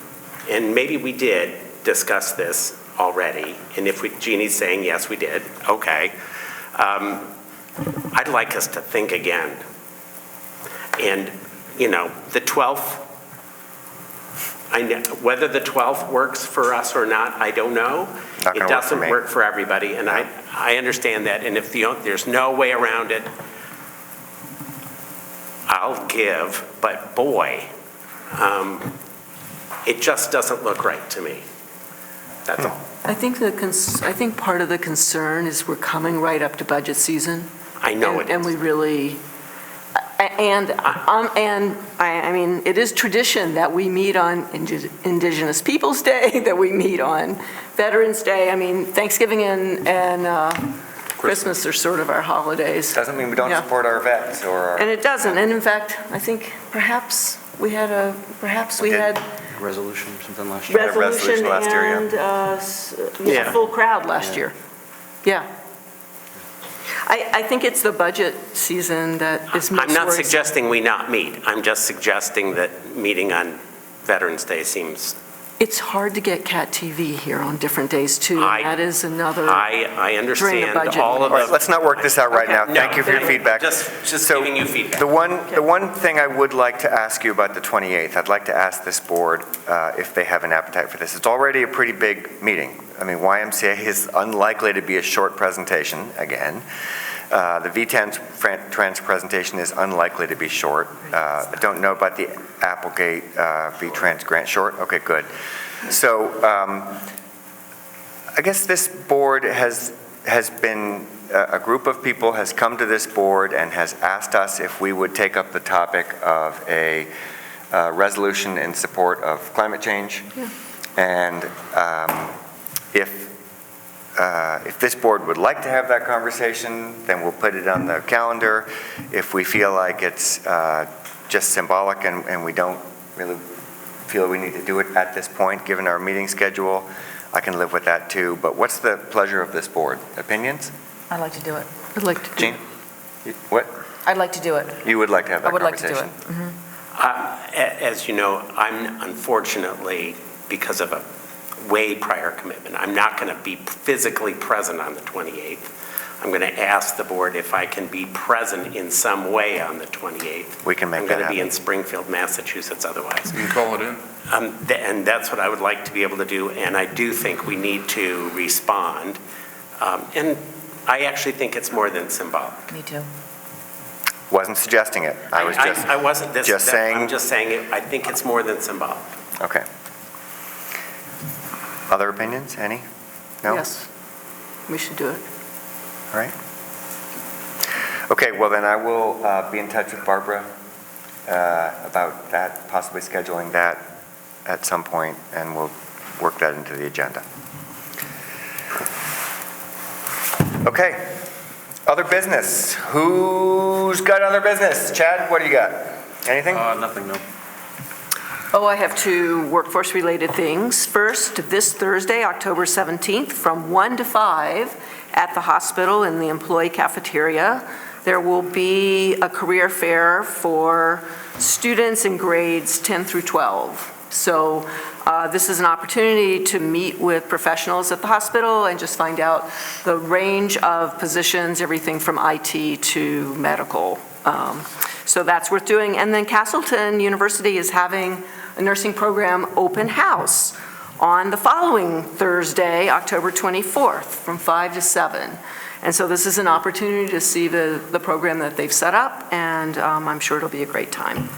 And maybe we did discuss this already, and if Jeannie's saying yes, we did, okay. I'd like us to think again. And the 12th, whether the 12th works for us or not, I don't know. It doesn't work for everybody, and I understand that. And if there's no way around it, I'll give. But boy, it just doesn't look right to me. That's all. I think part of the concern is we're coming right up to budget season. I know it is. And we really... I mean, it is tradition that we meet on Indigenous Peoples' Day, that we meet on Veterans Day. I mean, Thanksgiving and Christmas are sort of our holidays. Doesn't mean we don't support our vets or our... And it doesn't. And in fact, I think perhaps we had resolution or something last year. resolution last year, and full crowd last year. Yeah. I think it's the budget season that is most I'm not worrisome. suggesting we not meet. I'm just suggesting that meeting on Veterans Day seems It's hard to get CAT TV here on different days, too. and That is another. I understand budget all of All right, the. let's not work this out right now. No, Thank you for your feedback. Just So, giving you feedback. The one thing I would like to ask you about the 28th, I'd like to ask this board if they have an appetite for this. It's already a pretty big meeting. I mean, YMCA is unlikely to be a short presentation, again. The V-Trans presentation is unlikely to be short. I don't know about the Applegate V-Trans grant. Short? Okay, good. So I guess this board has been, a group of people has come to this board and has asked us if we would take up the topic of a resolution in support of climate change. Yeah. And if this board would like to have that conversation, then we'll put it on the calendar. If we feel like it's just symbolic and we don't really feel we need to do it at this point, given our meeting schedule, I can live with that too. But what's the pleasure of this board? Opinions? I'd like to do it. I'd like to do Jean? What? I'd like to do it. You would like to have that I would like conversation? to do it. As you know, I'm unfortunately, because of a way prior commitment, I'm not going to be physically present on the 28th. I'm going to ask the board if I can be present in some way on the 28th. We can make that I'm going to be happen. in Springfield, Massachusetts otherwise. You can call it in. And that's what I would like to be able to do, and I do think we need to respond. And I actually think it's more than symbolic. Me too. Wasn't suggesting it. I was just I wasn't just saying. I'm just saying it. I think it's more than symbolic. Okay. Other opinions? Any? No? Yes, we should do it. All right. Okay, well then I will be in touch with Barbara about that, possibly scheduling that at some point, and we'll work that into the agenda. Okay. Other business. Who's got other business? Chad, what do you got? Anything? Nothing, no. Oh, I have two workforce-related things. First, this Thursday, October 17th, from 1 to 5 at the hospital in the employee cafeteria, there will be a career fair for students in grades 10 through 12. So this is an opportunity to meet with professionals at the hospital and just find out the range of positions, everything from IT to medical. So that's worth doing. And then Castleton University is having a nursing program open house on the following Thursday, October 24th, from 5 to 7. And so this is an opportunity to see the program that they've set up, and I'm sure it'll be a great time.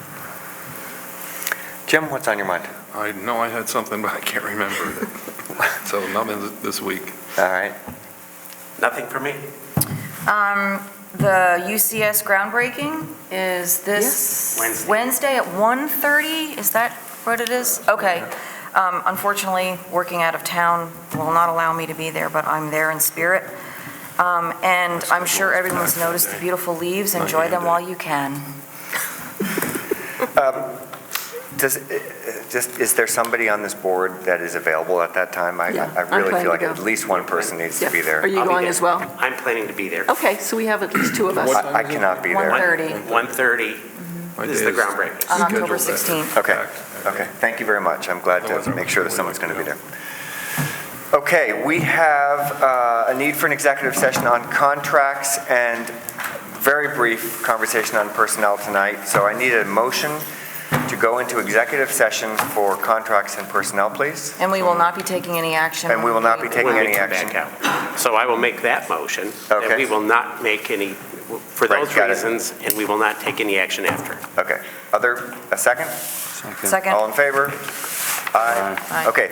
Jim, what's on your mind? I know I had something, but I can't remember it. So nothing this week. All right. Nothing for me. The UCS groundbreaking is this Wednesday at 1:30? Is that what it is? Okay. Unfortunately, working out of town will not allow me to be there, but I'm there in spirit. And I'm sure everyone's noticed the beautiful leaves. Enjoy them while you can. Is there somebody on this board that is available at that time? I really feel like at least one person needs to be there. Are you going as well? I'm planning to be there. Okay, so we have at least two of us. I cannot be there. 1:30 1:30 is the groundbreaking. on October 16th. Okay, thank you very much. I'm glad to make sure that someone's going to be there. Okay, we have a need for an executive session on contracts and very brief conversation on personnel tonight. So I need a motion to go into executive session for contracts and personnel, please. And we will not be taking any action. And we will not be taking When we any come action. back out. So I will make that motion, that Okay. we will not make any, for Right, those got it. reasons, and we will not take any action after. Okay. A second? Second. All in favor? Aye. Aye. Okay,